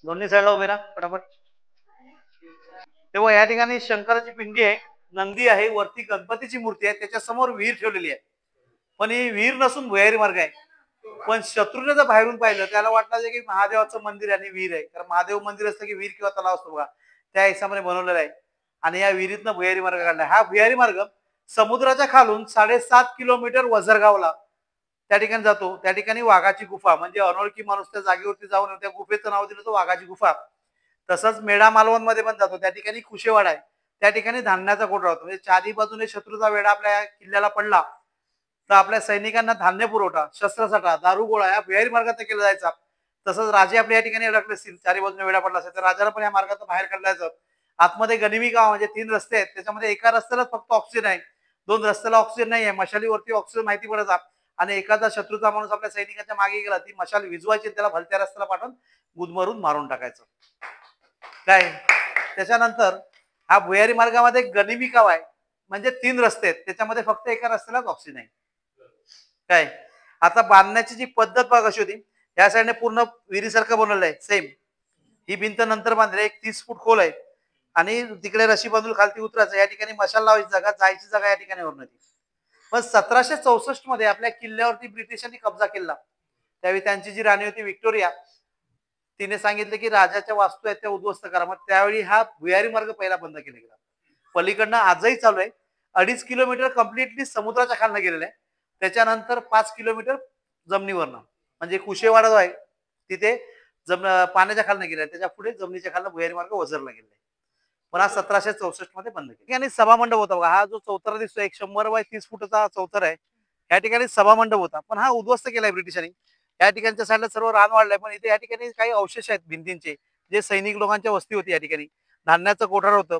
दोन्ही साईडला उभे राहा फटाफट. तेव्हा या ठिकाणी शंकराची पिंडी आहे, नंदी आहे, वरती गणपतीची मूर्ती आहे, त्याच्या समोर विहीर ठेवलेली आहे. पण ही विहीर नसून भुयारी मार्ग आहे. पण शत्रूने जर बाहेरून पाहिलं त्याला वाटलं की महादेवाचं मंदिर आणि विहीर आहे. कारण महादेव मंदिर असतं की विहीर किंवा तलाव असतो बघा, त्या हिशोबाने बनवलेला आहे. आणि या विहिरीतनं भुयारी मार्ग काढलाय. हा भुयारी मार्ग समुद्राच्या खालून 7.5 किलोमीटर वझरगावला त्या ठिकाणी जातो. त्या ठिकाणी वाघाची गुफा म्हणजे अनोळखी माणूस त्या जागेवरती जाऊन त्या गुफेचं नाव दिलं तो वाघाची गुफा. तसंच मेढा मालवण मध्ये पण जातो. त्या ठिकाणी कुशेवाडा आहे. त्या ठिकाणी धान्याचा कोठा होतो. म्हणजे चारी बाजूने शत्रूचा वेढा आपल्या किल्ल्याला पडला तर आपल्या सैनिकांना धान्य पुरवठा, शस्त्रसाठा, दारुगोळा या भुयारी मार्गात केला जायचा. तसंच राजे आपल्या या ठिकाणी अडकले असतील, चारी बाजूने वेढा पडला असेल तर राजाला पण या मार्गातून बाहेर काढायचं. आतमध्ये गनिमी गाव म्हणजे 3 रस्ते आहेत. त्याच्यामध्ये एका रस्त्यालाच फक्त ऑक्सिजन आहे, 2 रस्त्याला ऑक्सिजन नाही आहे. मशालीवरती ऑक्सिजन माहिती पडायचा आणि एखादा शत्रूचा माणूस आपल्या सैनिकांच्या मागे गेला ती मशाल विजवायची, त्याला भलत्या रस्त्याला पाठवून गुदमरून मारून टाकायचं. काय त्याच्यानंतर हा भुयारी मार्गामध्ये गनिमी गाव आहे म्हणजे 3 रस्ते आहेत, त्याच्यामध्ये फक्त एका रस्त्यालाच ऑक्सिजन आहे. काय आता बांधण्याची जी पद्धत बघा कशी होती. या साईडने पूर्ण विहिरीसारखं बनवलं आहे सेम. ही भिंत नंतर बांधली, एक 30 फूट खोल आहे आणि तिकडे रशी बांधून खालती उतरायचं. या ठिकाणी मशाल लावायची जागा, जायची जागा या ठिकाणी वरून होती. पण 1764 मध्ये आपल्या किल्ल्यावरती ब्रिटिशांनी कब्जा केला. त्यावेळी त्यांची जी राणी होती व्हिक्टोरिया, तिने सांगितलं की राजाच्या वास्तू आहेत त्या उद्ध्वस्त करा. मग त्यावेळी हा भुयारी मार्ग पहिला बंद केला गेला. पलीकडनं आजही चालू आहे. 2.5 किलोमीटर कम्प्लिटली समुद्राच्या खालनं गेलेलं आहे. त्याच्यानंतर 5 किलोमीटर जमिनीवरनं म्हणजे कुशेवाडा जो आहे तिथे पाण्याच्या खालनं गेला, त्याच्या पुढे जमिनीच्या खालनं भुयारी मार्ग वझरला गेलेला आहे. पण हा 1764 मध्ये बंद केला. आणि सभामंडप होता बघा, हा जो चौतरा दिसतोय 100 बाय 30 फुटाचा चौतरा आहे. या ठिकाणी सभामंडप होता पण हा उद्ध्वस्त केलाय ब्रिटिशांनी. या ठिकाणच्या साईडला सर्व रान वाढलंय पण इथे या ठिकाणी काही अवशेष आहेत भिंतींचे, जे सैनिक लोकांच्या वस्ती होती. या ठिकाणी धान्याचं कोठार होतं,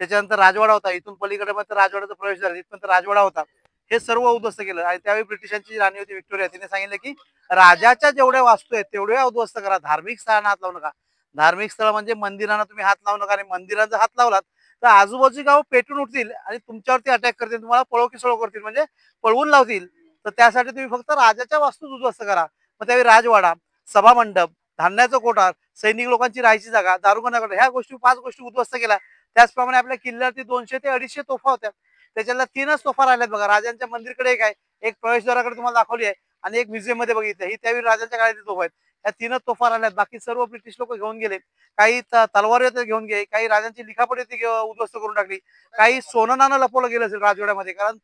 त्याच्यानंतर राजवाडा होता. इथून पलीकडे मात्र राजवाड्याचा प्रवेश झाला, इथपर्यंत राजवाडा होता. हे सर्व उद्ध्वस्त केलं आणि त्यावेळी ब्रिटिशांची राणी होती व्हिक्टोरिया, तिने सांगितलं की राजाच्या जेवढ्या वास्तू आहेत तेवढ्या उद्ध्वस्त करा, धार्मिक स्थळांना हात लावू नका. धार्मिक स्थळ म्हणजे मंदिरांना तुम्ही हात लावू नका आणि मंदिरांचा हात लावलात तर आजूबाजूची गाव पेटून उठतील आणि तुमच्यावरती अटॅक करतील, तुम्हाला पळो की सोळो करतील म्हणजे पळवून लावतील. तर त्यासाठी तुम्ही फक्त राजाच्या वास्तू उद्ध्वस्त करा. मग त्यावेळी राजवाडा, सभामंडप, धान्याचं कोठार, सैनिक लोकांची राहायची जागा, दारुगोळा ह्या गोष्टी 5 गोष्टी उद्ध्वस्त केल्या. त्याचप्रमाणे आपल्या किल्ल्यावरती 200 ते 250 तोफा होत्या, त्याच्यातल्या 3च तोफा राहिल्यात बघा. राजांच्या मंदिरकडे एक आहे, एक प्रवेशद्वाराकडे तुम्हाला दाखवली आहे आणि एक म्युझियम मध्ये बघितलं. ही त्यावेळी राजांच्या काळातली तोफा आहेत. या 3च तोफा राहिल्यात, बाकी सर्व ब्रिटिश लोक घेऊन गेले. काही तलवार होते घेऊन गेले, काही राजांची लिखापट होती उद्ध्वस्त करून टाकली, काही सोनं नाणं लपवलं गेलं असेल राजवाड्यामध्ये. कारण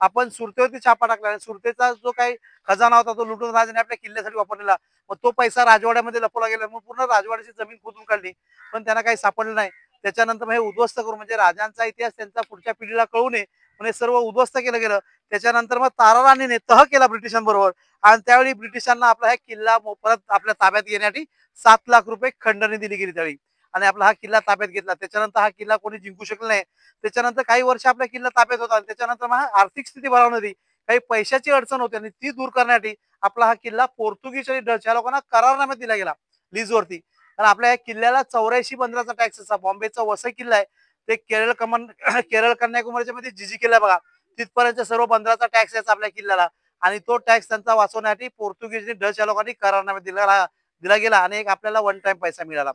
आपण सुरतेवरती छापा टाकला आणि सुरतेचा जो काही खजाना होता तो लुटून राजाने आपल्या किल्ल्यासाठी वापरलेला, मग तो पैसा राजवाड्यामध्ये लपवला गेला. मग पूर्ण राजवाड्याची जमीन खोदून काढली पण त्यांना काही सापडलं नाही. त्याच्यानंतर हे उद्ध्वस्त करून म्हणजे राजांचा इतिहास त्यांचा पुढच्या पिढीला कळू नये म्हणजे सर्व उद्ध्वस्त केलं गेलं. त्याच्यानंतर मग ताराराणीने तह केला ब्रिटिशांबरोबर आणि त्यावेळी ब्रिटिशांना आपला हा किल्ला परत आपल्या ताब्यात घेण्यासाठी 7 लाख रुपये खंडणी दिली गेली त्यावेळी आणि आपला हा किल्ला ताब्यात घेतला. त्याच्यानंतर हा किल्ला कोणी जिंकू शकलं नाही. त्याच्यानंतर काही वर्ष आपला किल्ला ताब्यात होता आणि त्याच्यानंतर मग आर्थिक स्थिती बळावली, काही पैशाची अडचण होती आणि ती दूर करण्यासाठी आपला हा किल्ला पोर्तुगीज आणि डच या लोकांना करारनाम्यात दिला गेला लीजवरती. कारण आपल्या या किल्ल्याला 84 बंदराचा टॅक्स असा. बॉम्बेचा वसई किल्ला आहे ते केरळ कन्याकुमारीच्या मध्ये जिजी किल्ला बघा, तिथपर्यंत सर्व बंदराचा टॅक्स यायचा आपल्या किल्ल्याला आणि तो टॅक्स त्यांचा वाचवण्यासाठी पोर्तुगीज आणि डच या लोकांनी करारनाम्यात दिला गेला आणि एक आपल्याला वन टाइम पैसा मिळाला.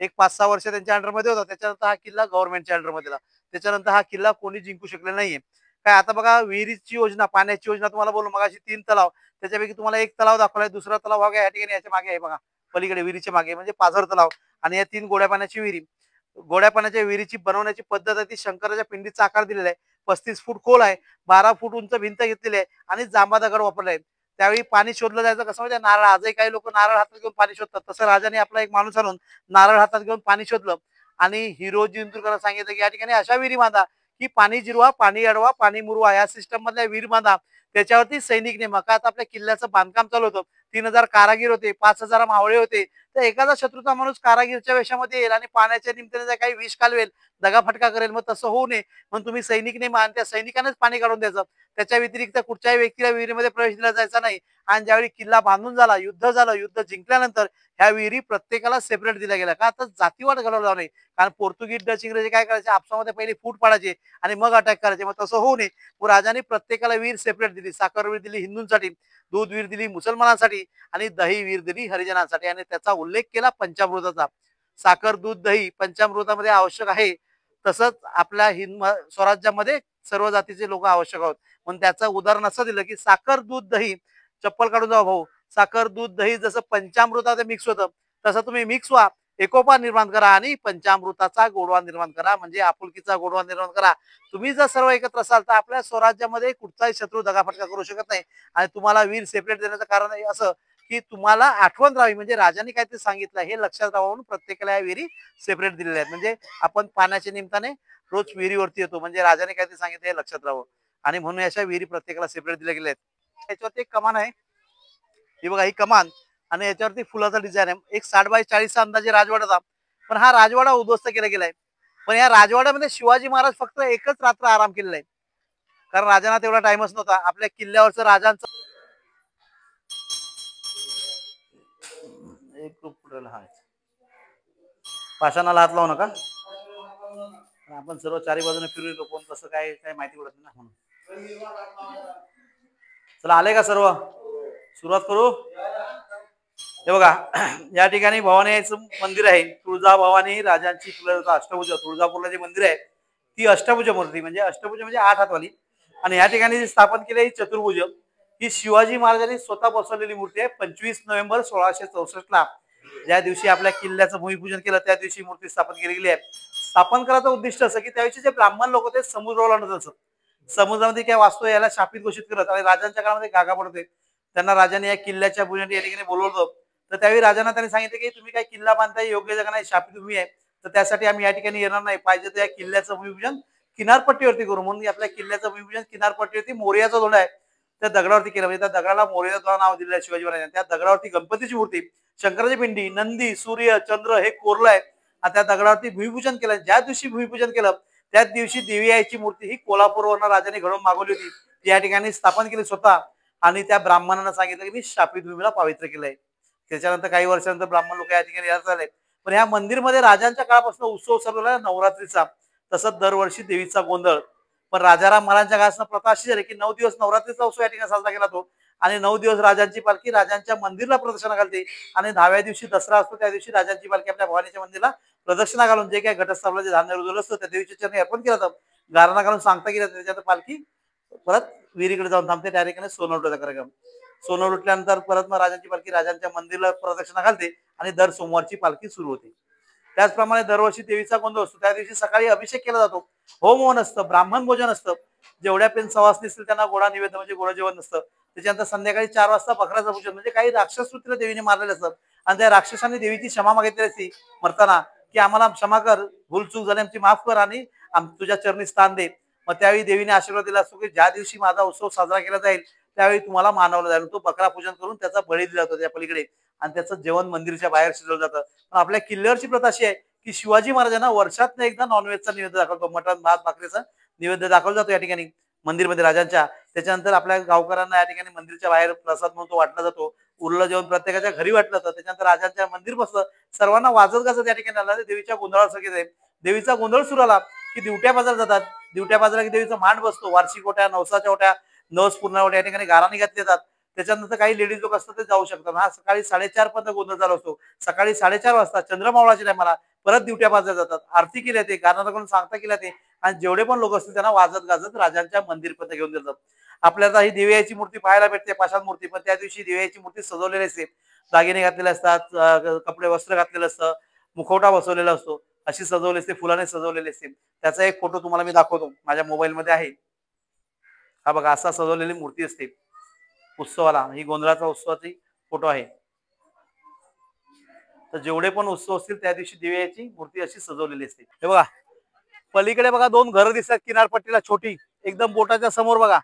एक 5-6 वर्ष त्यांच्या अंडरमध्ये होता. त्याच्यानंतर हा किल्ला गव्हर्नमेंटच्या अंडरमध्ये दिला. त्याच्यानंतर हा किल्ला कोणी जिंकू शकले नाहीये. काय आता बघा विहिरीची योजना, पाण्याची योजना तुम्हाला बोलू मग अशी 3 तलाव, त्याच्यापैकी तुम्हाला एक तलाव दाखवलाय, दुसरा तलाव बघा या ठिकाणी याच्या मागे आहे बघा, पलीकडे विहिरीच्या मागे म्हणजे पाझर तलाव आणि या 3 गोड्या पाण्याची विहिरी. गोड्या पाण्याच्या विहिरीची बनवण्याची पद्धत आहे ती शंकराच्या पिंडीचा आकार दिलेला आहे. 35 फूट खोल आहे, 12 फूट उंच भिंत घेतलेली आहे आणि जांभा दगड वापरलाय. त्यावेळी पाणी शोधलं जायचं कसं म्हणजे नारळ. आजही काही लोक नारळ हातात घेऊन पाणी शोधतात, तसं राजाने आपला एक माणूस आणून नारळ हातात घेऊन पाणी शोधलं आणि हिरोजी इंदुरकरांना सांगितलं की या ठिकाणी अशा विहिरी बांधा की पाणी जिरवा, पाणी अडवा, पाणी मुरवा, या सिस्टम मधल्या विहीर बांधा. त्याच्यावरती सैनिक नेमका. आता आपल्या किल्ल्याचं बांधकाम चालू होतं. 3000 कारागीर होते, 5000 मावळे होते. तर एखादा शत्रूचा माणूस कारागीरच्या वेशामध्ये येईल आणि पाण्याच्या निमित्ताने काही विष कालवेल, दगाफटका करेल, मग तसं होऊ नये म्हणून तुम्ही सैनिक नेमा आणि त्या सैनिकांनाच पाणी काढून द्यायचं. त्याच्या व्यतिरिक्त कुठच्याही व्यक्तीला विहिरीमध्ये प्रवेश दिला जायचा नाही. आणि ज्यावेळी किल्ला बांधून झाला, युद्ध झालं, युद्ध जिंकल्यानंतर ह्या विहिरी प्रत्येकाला सेपरेट दिल्या गेल्या. का तर जातीवाद घालवला जाऊ नये. कारण पोर्तुगीज डच इंग्रजी काय करायचे, आपसामध्ये पहिले फूट पाडायचे आणि मग अटॅक करायचे, मग तसं होऊ नये. मग राजाने प्रत्येकाला विहीर सेपरेट दिली. साखर विहीर दिली हिंदूंसाठी, दूध विहीर दिली मुसलमानांसाठी आणि दही विहीर दिली हरिजनांसाठी. आणि त्याचा उल्लेख केला पंचामृताचा. साखर, दूध, दही पंचामृतामध्ये आवश्यक आहे. तसंच आपल्या हिंद स्वराज्यामध्ये सर्व जातीचे लोक आवश्यक आहोत म्हणून त्याचं उदाहरण असं दिलं की साखर, दूध, दही, चप्पल काढून जाऊ भाऊ, साखर, दूध, दही जसं पंचामृतात मिक्स होतं तसं तुम्ही मिक्स व्हा एकोपा निर्माण करा आणि पंचामृताचा गोडवा निर्माण करा, म्हणजे आपुलकीचा गोडवा निर्माण करा. तुम्ही जर सर्व एकत्र असाल तर आपल्या स्वराज्यामध्ये कुठचाही शत्रू दगाफटका करू शकत नाही. आणि तुम्हाला वीर सेपरेट देण्याचं कारण असं की तुम्हाला आठवण राहावी, म्हणजे राजांनी काहीतरी सांगितलं हे लक्षात राहून प्रत्येकाला या विहिरी सेपरेट दिलेल्या आहेत. म्हणजे आपण पाण्याच्या निमित्ताने रोज विहिरीवरती येतो, म्हणजे राजाने काहीतरी सांगितलं हे लक्षात राहावं, आणि म्हणून अशा विहिरी प्रत्येकाला सेपरेट दिल्या गेल्या आहेत. याच्यावरती एक कमान आहे, ही बघा, ही कमान, आणि याच्यावरती फुलाचा डिझाईन आहे. एक 60 बाय 40 अंदाजे राजवाडाचा, पण हा राजवाडा उद्ध्वस्त केला गेलाय. पण या राजवाड्यामध्ये शिवाजी महाराज फक्त एकच रात्र आराम केलेला आहे, कारण राजांना तेवढा टाइमच नव्हता. आपल्या किल्ल्यावरचं राजांचं एक ग्रुप हा पाषाणाला हात लावू नका, आपण सर्व चारी बाजूने फिरू येतो, कोण कसं काय काय माहिती पडत नाही ना म्हणून. चला, आले का सर्व? सुरुवात करू. हे बघा, या ठिकाणी भवानीचं मंदिर आहे. तुळजा भवानी राजांची अष्टभुजा, तुळजापूरला जे मंदिर आहे ती अष्टभुज मूर्ती, म्हणजे अष्टभुज म्हणजे 8 हातवाली. आणि या ठिकाणी स्थापन केली ही चतुर्भुज, ही शिवाजी महाराजांनी स्वतः बसवलेली मूर्ती आहे. 25 नोव्हेंबर 1664 ज्या दिवशी आपल्या किल्ल्याचं भूमिपूजन केलं त्या दिवशी मूर्ती स्थापन केली गेली आहे. स्थापन करायचं उद्दिष्ट असं की त्याविषयी जे ब्राह्मण लोक होते समुद्रावर आणत असत, समुद्रामध्ये काय वास्तू याला शापित घोषित करत, आणि राजांच्या काळामध्ये गागा पडते. त्यांना राजाने या किल्ल्याच्या भूमीसाठी या ठिकाणी बोलवलं होतं. तर त्यावेळी राजांना त्यांनी सांगितलं की तुम्ही काय किल्ला बांधताय योग्य जगा नाही, शापित भूमी आहे, तर त्यासाठी आम्ही या ठिकाणी येणार नाही, पाहिजे तर या किल्ल्याचं भूमिपूजन किनारपट्टीवरती करू. म्हणून आपल्या किल्ल्याचं भूमिपूजन किनारपट्टीवरती मोर्याचा दोंडा आहे त्या दगडावरती केलं, म्हणजे त्या दगडाला मोर्याचं नाव दिलेलं आहे शिवाजी महाराजांनी. त्या दगडावरती गणपतीची मूर्ती, शंकराची पिंडी, नंदी, सूर्य, चंद्र हे कोरलं आहे, आणि त्या दगडावरती भूमिपूजन केलं. ज्या दिवशी भूमिपूजन केलं त्याच दिवशी देवी आईची मूर्ती ही कोल्हापूरवरून राजाने घडवून मागवली होती, ती या ठिकाणी स्थापन केली स्वतः, आणि त्या ब्राह्मणांना सांगितलं की मी शापित भूमीला पवित्र केलंय. त्याच्यानंतर काही वर्षानंतर ब्राह्मण लोक या ठिकाणी यायला झाले. पण या मंदिरमध्ये राजांच्या काळापासून उत्सव चालवला नवरात्रीचा, तसंच दरवर्षी देवीचा गोंधळ. पण राजाराम महाराजांच्या काळात प्रथा अशी झाली की 9 दिवस नवरात्रीचा उत्सव या ठिकाणी साजरा केला जातो, आणि 9 दिवस राजांची पालखी राजांच्या मंदिरला प्रदक्षिणा घालते, आणि 10व्या दिवशी दसरा असतो त्या दिवशी राजांची पालखी आपल्या भवानीच्या मंदिरला प्रदक्षिणा घालून जे काही घटस्थापना जे धान्य रुजवलं असतं त्या देवीच्या चरणी अर्पण केलं जातं, गारणा घालून सांगता गेलं, त्याच्यात पालखी परत विहिरीकडे जाऊन थांबते. त्या ठिकाणी सोनं लुटायचा कार्यक्रम, सोनं लुटल्यानंतर परत मग राजांची पालखी राजांच्या मंदिरला प्रदक्षिणा घालते, आणि दर सोमवारची पालखी सुरू होते. त्याचप्रमाणे दरवर्षी देवीचा गोंधळ असतो, त्या दिवशी सकाळी अभिषेक केला जातो, होम हवन असतं, ब्राह्मण भोजन असतं, जेवढ्या पेन सवासनी असतील त्यांना गोडा निवेदन म्हणजे गोड जेवण नसतं. त्याच्यानंतर संध्याकाळी 4 वाजता बकराचं पूजन, म्हणजे काही राक्षस सूत्र देवीने मारलेले असतात, आणि त्या राक्षसांनी देवीची क्षमा मागितली असती मरताना की आम्हाला क्षमा कर, भूलचूक झाली आमची माफ कर, आणि तुझ्या चरणी स्थान दे. मग त्यावेळी देवीने आशीर्वाद दिला असतो की ज्या दिवशी माझा उत्सव साजरा केला जाईल त्यावेळी तुम्हाला मानवलं जाईल. तो बकरा पूजन करून त्याचा बळी दिला जातो त्या पलीकडे, आणि त्याचं जेवण मंदिरच्या बाहेर शिजवलं जातं. पण आपल्या किल्ल्यावरची प्रथा अशी आहे की शिवाजी महाराजांना वर्षातनं एकदा नॉनव्हेजचा निवेद्य दाखवतो, मटण भात भाकरीचा निवेद्य दाखवलं जातो या ठिकाणी मंदिरमध्ये राजांच्या. त्याच्यानंतर आपल्या गावकऱ्यांना या ठिकाणी मंदिरच्या बाहेर प्रसाद म्हणून तो वाटला जातो. उरलं जेवण प्रत्येकाच्या घरी वाटलं जातं. त्याच्यानंतर राजांच्या मंदिर बसलं, सर्वांना वाजत गाजत या ठिकाणी आला देवीच्या गोंधळासारखे. देवीचा गोंधळ सुरू आला की दिवट्या बाजार जातात, दिवट्या बाजारात देवीचा मांड बसतो, वार्षिक ओट्या, नवसाच्या ओट्या, नवस पूर्ण ओट्या या ठिकाणी गाराणी घातले जातात. त्याच्यानंतर काही लेडीज लोक असतात ते जाऊ शकतात. हा सकाळी 4:30 पर्यंत गोंधळ चालू असतो. सकाळी 4:30 वाजता चंद्रमावळाच्या टायमाला परत दिवट्या बाजार जातात, आरती केली जाते, गाणं करून सांगता केल्या ते, आणि जेवढे पण लोक असतील त्यांना वाजत गाजत राजांच्या मंदिरपर्यंत घेऊन जातात. आपल्याला ही देवीची मूर्ती पाहायला भेटते, पाषाण मूर्ती, पण त्या दिवशी देवीची मूर्ती सजवलेली असते, दागिने घातलेले असतात, कपडे वस्त्र घातलेलं असतं, मुखवटा बसवलेला असतो, अशी सजवली असते, फुलाने सजवलेली असते. त्याचा एक फोटो तुम्हाला मी दाखवतो, माझ्या मोबाईल मध्ये आहे. हा बघा, असा सजवलेली मूर्ती असते उत्सवाला, ही गोंधळाचा उत्सवाची फोटो आहे. तर जेवढे पण उत्सव असतील त्या दिवशी देवीची मूर्ती अशी सजवलेली असते. हे बघा, पलीकडे बघा 2 घरं दिसतात किनारपट्टीला, छोटी एकदम बोटाच्या समोर बघा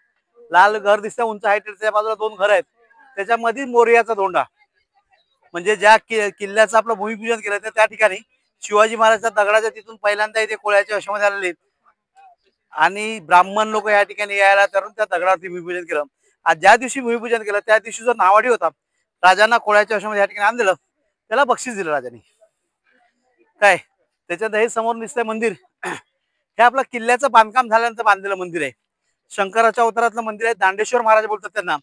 लाल घर दिसतं, उंच हाईटच्या बाजूला 2 घर आहेत, त्याच्यामध्ये मोरयाचा दोंडा, म्हणजे ज्या किल्ल्याचं आपलं भूमिपूजन केलं त्या ठिकाणी शिवाजी महाराजच्या दगडाच्या तिथून पहिल्यांदा इथे कोळ्याच्या वशामध्ये आलेले, आणि ब्राह्मण लोक या ठिकाणी यायला करून त्या दगडावरती भूमिपूजन केलं. आणि ज्या दिवशी भूमिपूजन केलं त्या दिवशी जो नावाडी होता राजांना कोळ्याच्या वशामध्ये या ठिकाणी आणलेलं, त्याला बक्षीस दिलं राजांनी. काय त्याच्यात हे समोर दिसतंय मंदिर, हे आपलं किल्ल्याचं बांधकाम झाल्यानंतर बांधलेलं मंदिर आहे. शंकराच्या अवतारातलं मंदिर आहे, दांडेश्वर महाराज बोलतात त्यांना,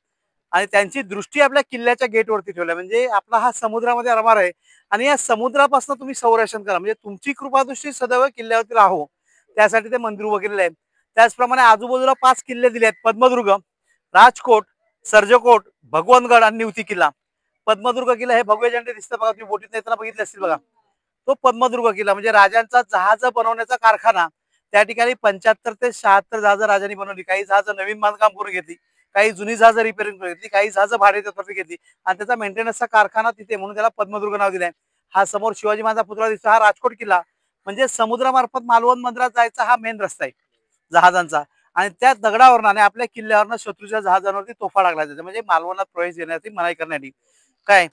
आणि त्यांची दृष्टी आपल्या किल्ल्याच्या गेटवरती ठेवल्या, म्हणजे आपला हा समुद्रामध्ये आरमार आहे, आणि या समुद्रापासून तुम्ही संरक्षण करा, म्हणजे तुमची कृपादृष्टी सदैव किल्ल्यावरती राहो, त्यासाठी ते मंदिर उभं केलेलं आहे. त्याचप्रमाणे आजूबाजूला 5 किल्ले दिले आहेत, पद्मदुर्ग, राजकोट, सर्जकोट, भगवनगड आणि निवती किल्ला. पद्मदुर्ग किल्ला हे भगवे झेंडे दिसतं बघा, तुम्ही बोटीत येताना बघितले असतील बघा, तो पद्मदुर्ग किल्ला म्हणजे राजांचा जहाज बनवण्याचा कारखाना त्या ठिकाणी 75 ते 76 जहाजं राजांनी बनवली. काही जहाजं नवीन बांधकाम करून घेतली, काही जुनी जहाजं रिपेअरिंग करून घेतली, काही जहाजं भाडे घेतली आणि त्याचा मेंटेनन्सचा कारखाना तिथे, म्हणून त्याला पद्मदुर्ग नाव दिलंय. हा समोर शिवाजी महाराजांचा पुतळा दिसतो, हा राजकोट किल्ला. म्हणजे समुद्रामार्फत मालवण बंदरात जायचा हा मेन रस्ता आहे जहाजांचा. आणि त्या दगडावरनं आणि आपल्या किल्ल्यावरनं शत्रूच्या जहाजांवरती तोफा लागला जायचा, म्हणजे मालवणात प्रवेश देण्याची मनाई करण्यासाठी. काय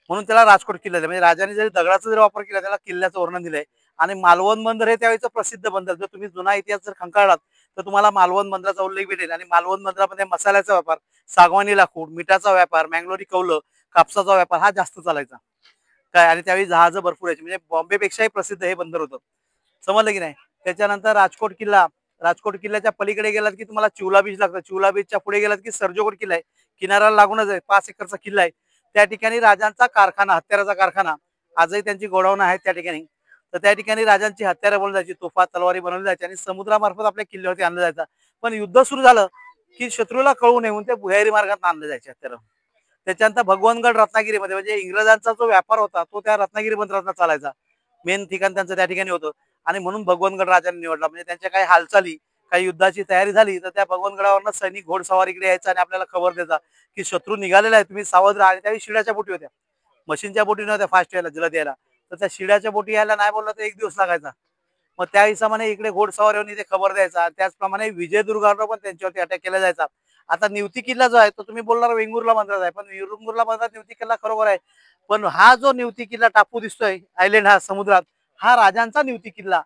म्हणून त्याला राजकोट किल्ला म्हणजे राजाने जरी दगडाचा जरी वापर केला त्याला किल्ल्याचं वर्णन दिलंय. आणि मालवण बंदर हे त्यावेळेचं प्रसिद्ध बंदर. जर तुम्ही जुना इतिहास जर खंकाळलात तर तुम्हाला मालवण बंदराचा उल्लेख भेटेल. आणि मालवण बंदरामध्ये मसाल्याचा व्यापार, सागवानी लाकूड, मिठाचा व्यापार, मँगलोरी कौलं, कापसाचा व्यापार हा जास्त चालायचा. काय आणि त्यावेळी जहाजं भरपूर यायची, म्हणजे बॉम्बेपेक्षाही प्रसिद्ध हे बंदर होतं. समजलं की नाही. त्याच्यानंतर राजकोट किल्ला, राजकोट किल्ल्याच्या पलीकडे गेलात की तुम्हाला चिवला बीच लागतं. चिवला बीचच्या पुढे गेलात की सर्जोकोट किल्ला आहे, किनाऱ्याला लागूनच आहे, 5 एकरचा किल्ला आहे. त्या ठिकाणी राजांचा कारखाना, हत्याराचा कारखाना, आजही त्यांची गोडाऊन आहेत त्या ठिकाणी. तर त्या ठिकाणी राजांची हत्यारं बनवली जायची, तोफा तलवारी बनवली जायची आणि समुद्रामार्फत आपल्या किल्ल्यावरती आणलं जायचं. पण युद्ध सुरू झालं की शत्रूला कळू नये म्हणून ते भुयारी मार्गात आणले जायचे हत्यारं. त्याच्यानंतर भगवानगड रत्नागिरीमध्ये, म्हणजे इंग्रजांचा जो व्यापार होता तो त्या रत्नागिरी बंदरात चालायचा. मेन ठिकाण त्यांचं त्या ठिकाणी होतं आणि म्हणून भगवानगड राजांनी निवडला. म्हणजे त्यांच्या काही हालचाली, काही युद्धाची तयारी झाली तर त्या भगवानगडावरनं सैनिक घोडसवारीकडे यायचा आणि आपल्याला खबर द्यायचा की शत्रू निघालेला आहे, तुम्ही सावध राहा. आणि त्यावेळी शिड्याच्या बोटी होत्या, मशीनच्या बोटी नव्हत्या फास्ट यायला, जलद यायला. तर त्या शिड्याच्या बोटी यायला नाही बोललं तर 1 दिवस लागायचा. मग त्या हिशोबाने इकडे घोडसवार येऊन इथे खबर द्यायचा. त्याचप्रमाणे विजयदुर्गावर पण त्यांच्यावरती अटॅक केला जायचा. आता निवती किल्ला जो आहे तो तुम्ही बोलणार वेंगुर्ला बंदरात आहे, पण वेंगुर्ला बंदरात निवती किल्ला खरोखर आहे. पण हा जो निवती किल्ला टापू दिसतोय आयलंड हा समुद्रात, हा राजांचा निवती किल्ला.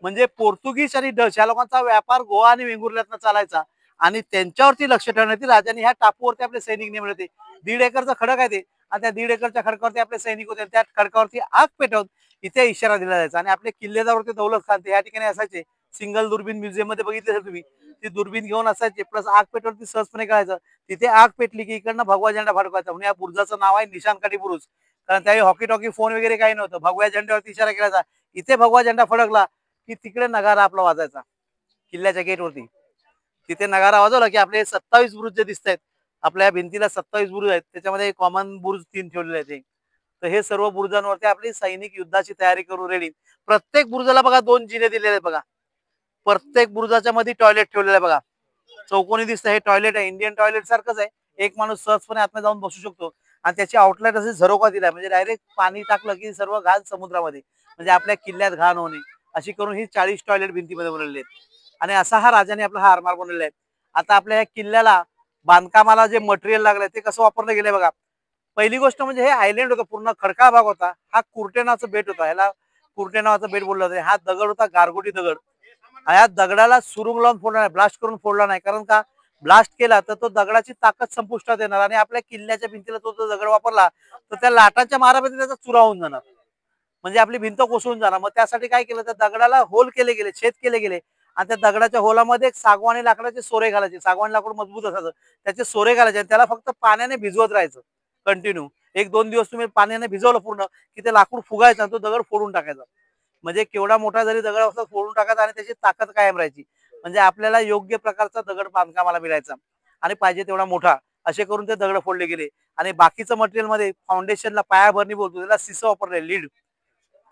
म्हणजे पोर्तुगीज आणि डच या लोकांचा व्यापार गोवा आणि वेंगुर्ल्यातनं चालायचा आणि त्यांच्यावरती लक्ष ठेवण्यासाठी राजांनी ह्या टापूवरती आपले सैनिक नेमले होते. 1.5 एकरचा खडक आहे ते, आणि त्या 1.5 एकरच्या खडकावरती आपले सैनिक होते. त्या खडकावरती आग पेटवून इथे इशारा दिला जायचा. आणि आपले किल्लेदार दौलत खान ते या ठिकाणी असायचे. सिंगल दुर्बीन म्युझियम मध्ये बघितले असेल तुम्ही, ती दुर्बीन घेऊन असायचे, प्लस आग पेटवून ती सहजपणे कळायचं. तिथे आग पेटली की इकडनं भगवा झेंडा फडकवायचा. म्हणून या बुरुजाचं नाव आहे निशानकाठी बुरुज. कारण त्यावेळी हॉकी टॉकी फोन वगैरे काही नव्हतं, भगव्या झेंड्यावरती इशारा केला. इथे भगवा झेंडा फडकला की तिकडे नगारा आपला वाजायचा किल्ल्याच्या गेटवरती. तिथे नगारा वाजवला की आपले 27 बुरुज जे दिसत आहेत, आपल्या भिंतीला 27 बुरुज आहेत, त्याच्यामध्ये कॉमन बुरुज 3 ठेवलेले आहेत. तर हे सर्व बुरुजांवरती आपली सैनिक युद्धाची तयारी करून रेडी. प्रत्येक बुरुजाला बघा 2 जिने दिलेले आहेत बघा. प्रत्येक बुरुजाच्या मध्ये टॉयलेट ठेवलेलं आहे बघा. चौकोनी दिसतं, हे टॉयलेट आहे, इंडियन टॉयलेट सारखंच आहे. एक माणूस सहजपणे आतमध्ये जाऊन बसू शकतो. आणि त्याची आउटलेट असे झरोका दिलाय, म्हणजे डायरेक्ट पाणी टाकलं की सर्व घाण समुद्रामध्ये, म्हणजे आपल्या किल्ल्यात घाण होणे. अशी करून ही 40 टॉयलेट भिंतीमध्ये बनवलेले आहेत. आणि असा हा राजाने आपला हा आरमार बनवलेला आहे. आता आपल्या या किल्ल्याला बांधकामाला जे मटेरियल लागलंय ते कसं वापरलं गेलंय बघा. पहिली गोष्ट म्हणजे हे आयलंड होतं, पूर्ण खडकाळ भाग होता. हा कुर्टेनाचं बेट होता, ह्याला कुर्टे नावाचं बेट बोललं जातं. हा दगड होता गारगोटी दगड. या दगडाला सुरुंग लावून फोडला नाही, ब्लास्ट करून फोडला नाही. कारण का ब्लास्ट केला तर तो दगडाची ताकद संपुष्टात येणार आणि आपल्या किल्ल्याच्या भिंतीला तो जर दगड वापरला तर त्या लाटाच्या मारामध्ये त्याचा चुरा होऊन जाणार, म्हणजे आपली भिंत कोसळून जाणार. मग त्यासाठी काय केलं, त्या दगडाला होल केले गेले, छेद केले गेले. आणि त्या दगडाच्या होलामध्ये एक सागवानी लाकडाचे सोरे घालायचे. सागवानी लाकूड मजबूत असायचं, त्याचे सोरे घालायचे आणि त्याला फक्त पाण्याने भिजवत राहायचं कंटिन्यू. 1-2 दिवस तुम्ही पाण्याने भिजवलं पूर्ण की ते लाकूड फुगायचं आणि तो दगड फोडून टाकायचा. म्हणजे केवढा मोठा जरी दगड असला फोडून टाकायचा आणि त्याची ताकद कायम राहायची. म्हणजे आपल्याला योग्य प्रकारचा दगड बांधकामाला मिळायचा आणि पाहिजे तेवढा मोठा. असे करून ते दगड फोडले गेले. आणि बाकीचं मटेरियल मध्ये फाउंडेशनला पायाभरणी बोलतो त्याला सिसो वापरले, लीड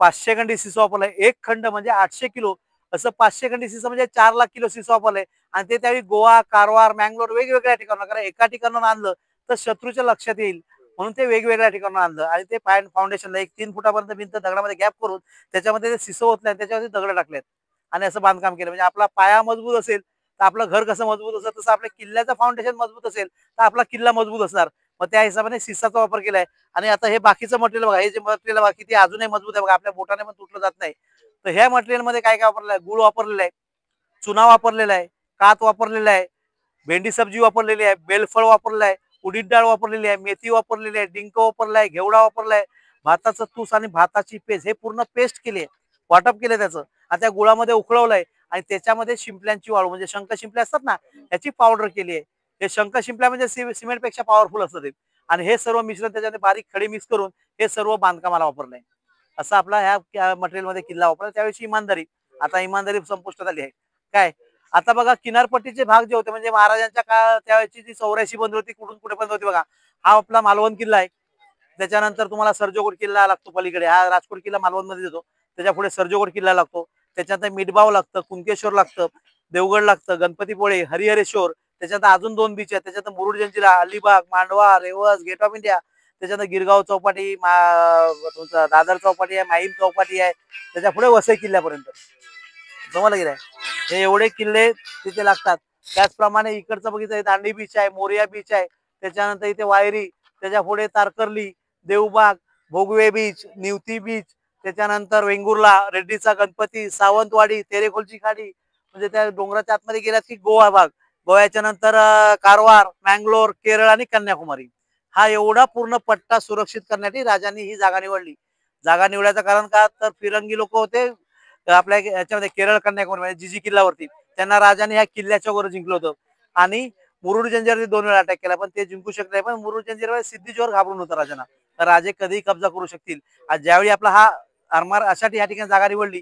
500 खंडी सिसो वापरलाय. एक खंड म्हणजे 800 किलो, असं 500 खंडी सिसो म्हणजे 4 लाख किलो सिसो वापरले. आणि ते त्यावेळी गोवा, कारवार, मँगलोर वेगवेगळ्या ठिकाणी, कारण एका ठिकाणाहून आणलं तर शत्रूच्या लक्षात येईल म्हणून ते वेगवेगळ्या ठिकाणून आणलं. आणि ते फाउंडेशनला एक 3 फुटापर्यंत भिंत दगडामध्ये गॅप करून त्याच्यामध्ये ते सिसो होतले आणि त्याच्यावरती दगड टाकलेत आणि असं बांधकाम केलं. म्हणजे आपला पाया मजबूत असेल तर आपलं घर कसं मजबूत असतं, तसं आपल्या किल्ल्याचं फाउंडेशन मजबूत असेल तर आपला किल्ला मजबूत असणार. मग त्या हिशोबाने सिसाचा वापर केलाय. आणि आता हे बाकीचं मटेरियल बघा, हे जे मटेरियल बघा किती अजूनही मजबूत आहे बघा, आपल्या बोटाने पण तुटलं जात नाही. तर ह्या मटेरियल मध्ये काय काय वापरलं आहे, गुळ वापरलेला आहे, चुना वापरलेला आहे, कात वापरलेला आहे, भेंडी सब्जी वापरलेली आहे, बेलफळ वापरलं आहे, उडीद डाळ वापरलेली आहे, मेथी वापरलेली आहे, डिंक वापरला आहे, घेवडा वापरलाय, भाताचं तूस आणि भाताची पेस्ट हे पूर्ण पेस्ट केली आहे, वाटप केलं त्याचं. आणि त्या गुळामध्ये उकळवलंय आणि त्याच्यामध्ये शिंपल्यांची वाळू म्हणजे शंख शिंपले असतात ना, याची पावडर केली आहे. हे शंख शिंपल्या म्हणजे सिमेंट पेक्षा पॉवरफुल असतं ते. आणि हे सर्व मिश्रण त्याच्यामध्ये बारीक खडी मिक्स करून हे सर्व बांधकामाला वापरलंय. असं आपला ह्या मटेरियल मध्ये किल्ला वापरला. त्यावेळी इमानदारी, आता इमानदारी संपुष्टात आली आहे. काय आता बघा किनारपट्टीचे भाग जे होते म्हणजे महाराजांच्या काळ त्यावेळेची जी 84 बंद होती कुठून कुठे बंद होती बघा. हा आपला मालवण किल्ला आहे. त्याच्यानंतर तुम्हाला सर्जोकोट किल्ला लागतो पलीकडे, हा राजकोट किल्ला मालवणमध्ये येतो, त्याच्या पुढे सर्जोकोट किल्ला लागतो, त्याच्यानंतर मिठबाव लागतं, कुणकेश्वर लागतं, देवगड लागतं, गणपतीपुळे, हरिहरेश्वर, त्याच्यानंतर अजून 2 बीच आहेत, त्याच्यानंतर Murud Janjira, Alibag, Mandwa, Revas, gate of India, त्याच्यानंतर गिरगाव चौपाटी, तुमचा दादर चौपाटी आहे, माहीम चौपाटी आहे, त्याच्या पुढे वसई किल्ल्यापर्यंत. जमलं की नाही, हे एवढे किल्ले तिथे लागतात. त्याचप्रमाणे इकडचं बघितलं दांडी बीच आहे, मोरिया बीच आहे, त्याच्यानंतर इथे वायरी, त्याच्या पुढे तारकर्ली, देवबाग, भोगवे बीच, निवती बीच, त्याच्यानंतर वेंगुर्ला, रेड्डीचा गणपती, सावंतवाडी, तेरेखोलची खाडी, म्हणजे त्या डोंगराच्या आतमध्ये गेल्यात की गोवा भाग, गोव्याच्या नंतर कारवार, मँगलोर, केरळ आणि कन्याकुमारी, हा एवढा पूर्ण पट्टा सुरक्षित करण्यासाठी राजांनी ही जागा निवडली. जागा निवडायचं कारण का, तर फिरंगी लोक होते आपल्या याच्यामध्ये केरळ कन्याकुमारी जिजी किल्ल्यावरती, त्यांना राजाने ह्या किल्ल्याच्या वर जिंकलं होतं. आणि मुरुड जंजिरावरती 2 वेळा अटॅक केला पण ते जिंकू शकले नाही. पण मुरुड जंजिरावर सिद्धीचोर घाबरून होता राजांना, तर राजे कधीही कब्जा करू शकतील. आज ज्यावेळी आपला हा आरमार अशासाठी या ठिकाणी जागा निवडली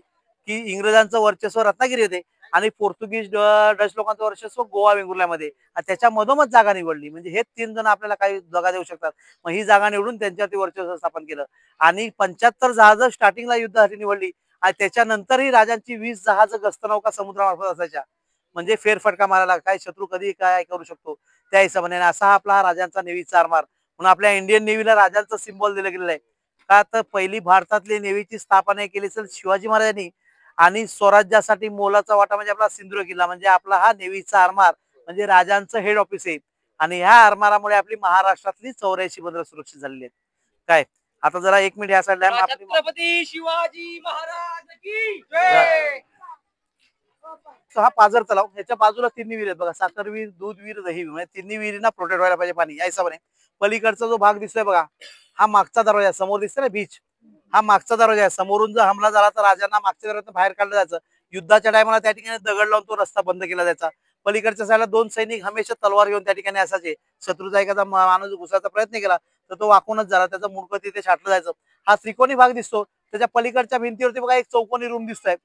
की इंग्रजांचं वर्चस्व रत्नागिरी होते आणि पोर्तुगीज डच लोकांचं वर्चस्व गोवा वेंगुर्ल्यामध्ये, त्याच्या मधोमध जागा निवडली. म्हणजे हे 3 जण आपल्याला काही जागा देऊ शकतात. मग ही जागा निवडून त्यांच्यावरती वर्चस्व स्थापन केलं आणि 75 जहाजं स्टार्टिंगला युद्धासाठी निवडली आणि त्याच्यानंतरही राजांची 20 जहाज गस्तनौका समुद्रामार्फत असायच्या. म्हणजे फेरफटका मारायला काय शत्रू कधी काय करू शकतो त्या हिशोबाने. असा हा आपला राजांचा नेव्हीचा आरमार. म्हणून आपल्या इंडियन नेव्हीला राजांचं सिम्बॉल दिलं गेलेलं आहे. का तर पहिली भारतातली नेव्हीची स्थापना केली असेल शिवाजी महाराजांनी आणि स्वराज्यासाठी मोलाचा वाटा म्हणजे आपला सिंधुदुर्ग किल्ला, म्हणजे आपला हा नेव्हीचा आरमार म्हणजे राजांचं हेड ऑफिस आहे. आणि ह्या आरमारामुळे आपली महाराष्ट्रातली 84 बंदरं सुरक्षित झालेली आहेत. काय आता जरा 1 मिनिट या साईडला छत्रपती शिवाजी महाराज की जय. हा पाझर तलाव, ह्याच्या बाजूला 3 विहीर आहेत बघा, साखर विहीर, दूध विहीर, दही विहीर, म्हणजे 3 विहिरींना प्रोटेक्ट व्हायला पाहिजे पाणी या हिशोबाने. पलीकडचा जो भाग दिसतोय बघा, हा मागचा दरवाजा आहे, समोर दिसतोय ना बीच, हा मागचा दरवाजा आहे. समोरून जर हमला झाला तर राजांना मागच्या दरवाजातून बाहेर काढलं जायचं. युद्धाच्या टायमाला त्या ठिकाणी दगड लावून तो रस्ता बंद केला जायचा. पलीकडच्या साईडला 2 सैनिक हमेशा तलवार घेऊन त्या ठिकाणी असायचे. शत्रूचा एखादा माणूस घुसायचा प्रयत्न केला तर तो वाकूनच झाला, त्याचं मुंडकं तिथे छाटलं जायचं. हा त्रिकोणी भाग दिसतो, त्याच्या पलीकडच्या भिंतीवरती बघा एक चौकोनी रूम दिसतोय,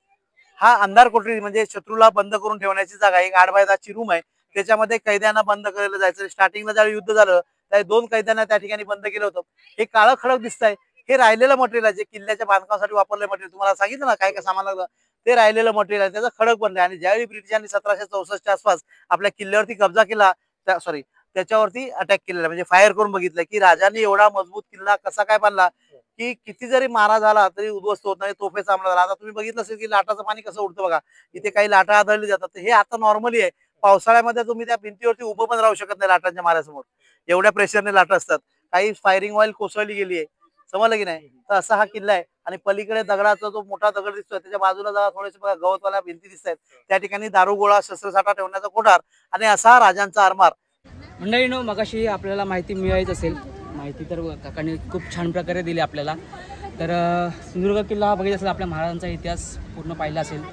हा अंधार कोठडी म्हणजे शत्रूला बंद करून ठेवण्याची जागा. एक 8 बाय 10ची रूम आहे, त्याच्यामध्ये कैद्यांना बंद केलं जायचं. स्टार्टिंगला ज्यावेळी युद्ध झालं त्या 2 कैद्यांना त्या ठिकाणी बंद केलं होतं. हे काळं खडक दिसतंय, हे राहिलेलं मटेरियल आहे जे किल्ल्याच्या बांधकामासाठी वापरलेलं मटेरियल. तुम्हाला सांगितलं ना काय काय सामान लागलं, ते राहिलेलं मटेरियल आहे, त्याचं खडक बनलंय. आणि ज्यावेळी ब्रिटिशांनी 1764च्या आसपास आपल्या किल्ल्यावरती कब्जा केला, त्याच्यावरती अटॅक केलेला म्हणजे फायर करून बघितलं की राजांनी एवढा मजबूत किल्ला कसा काय बांधला की किती जरी मारा झाला तरी उद्ध्वस्त होत नाही, तोफेचा हमला झाला. आता तुम्ही बघितलं असेल की लाटाचं पाणी कसं उडतं बघा, इथे काही लाटा आढळली जातात. हे आता नॉर्मली आहे. पावसाळ्यामध्ये तुम्ही त्या भिंतीवरती उभं पण राहू शकत नाही लाटांच्या माऱ्यासमोर, एवढ्या प्रेशरने लाटा असतात. काही फायरिंग ऑइल कोसळली गेली आहे, समजलं की नाही. तर असा हा किल्ला आहे. आणि पलीकडे दगडाचा जो मोठा दगड दिसतोय त्याच्या बाजूला जरा थोडेसे बघा गवतवाल्या भिंती दिसत आहेत, त्या ठिकाणी दारुगोळा शस्त्रसाठा ठेवण्याचा कोठार आणि असा राजांचा आरमार. मंडळीनो, मगाशी आपल्याला माहिती मिळायच असेल, माहिती तर काकांनी खूप छान प्रकारे दिली आपल्याला. तर सिंधुदुर्ग किल्ला हा बघितला असेल, आपल्या महाराजांचा इतिहास पूर्ण पाहिला असेल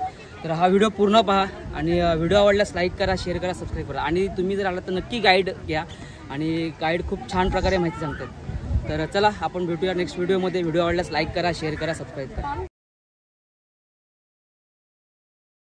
तर हा व्हिडिओ पूर्ण पहा. आणि व्हिडिओ आवडल्यास लाईक करा, शेअर करा, सबस्क्राईब करा. आणि तुम्ही जर आलात तर नक्की गाईड घ्या, आणि गाईड खूप छान प्रकारे माहिती सांगतात. तर चला आपण भेटूया नेक्स्ट व्हिडिओमध्ये. व्हिडिओ आवडल्यास लाईक करा, शेअर करा, सबस्क्राईब करा.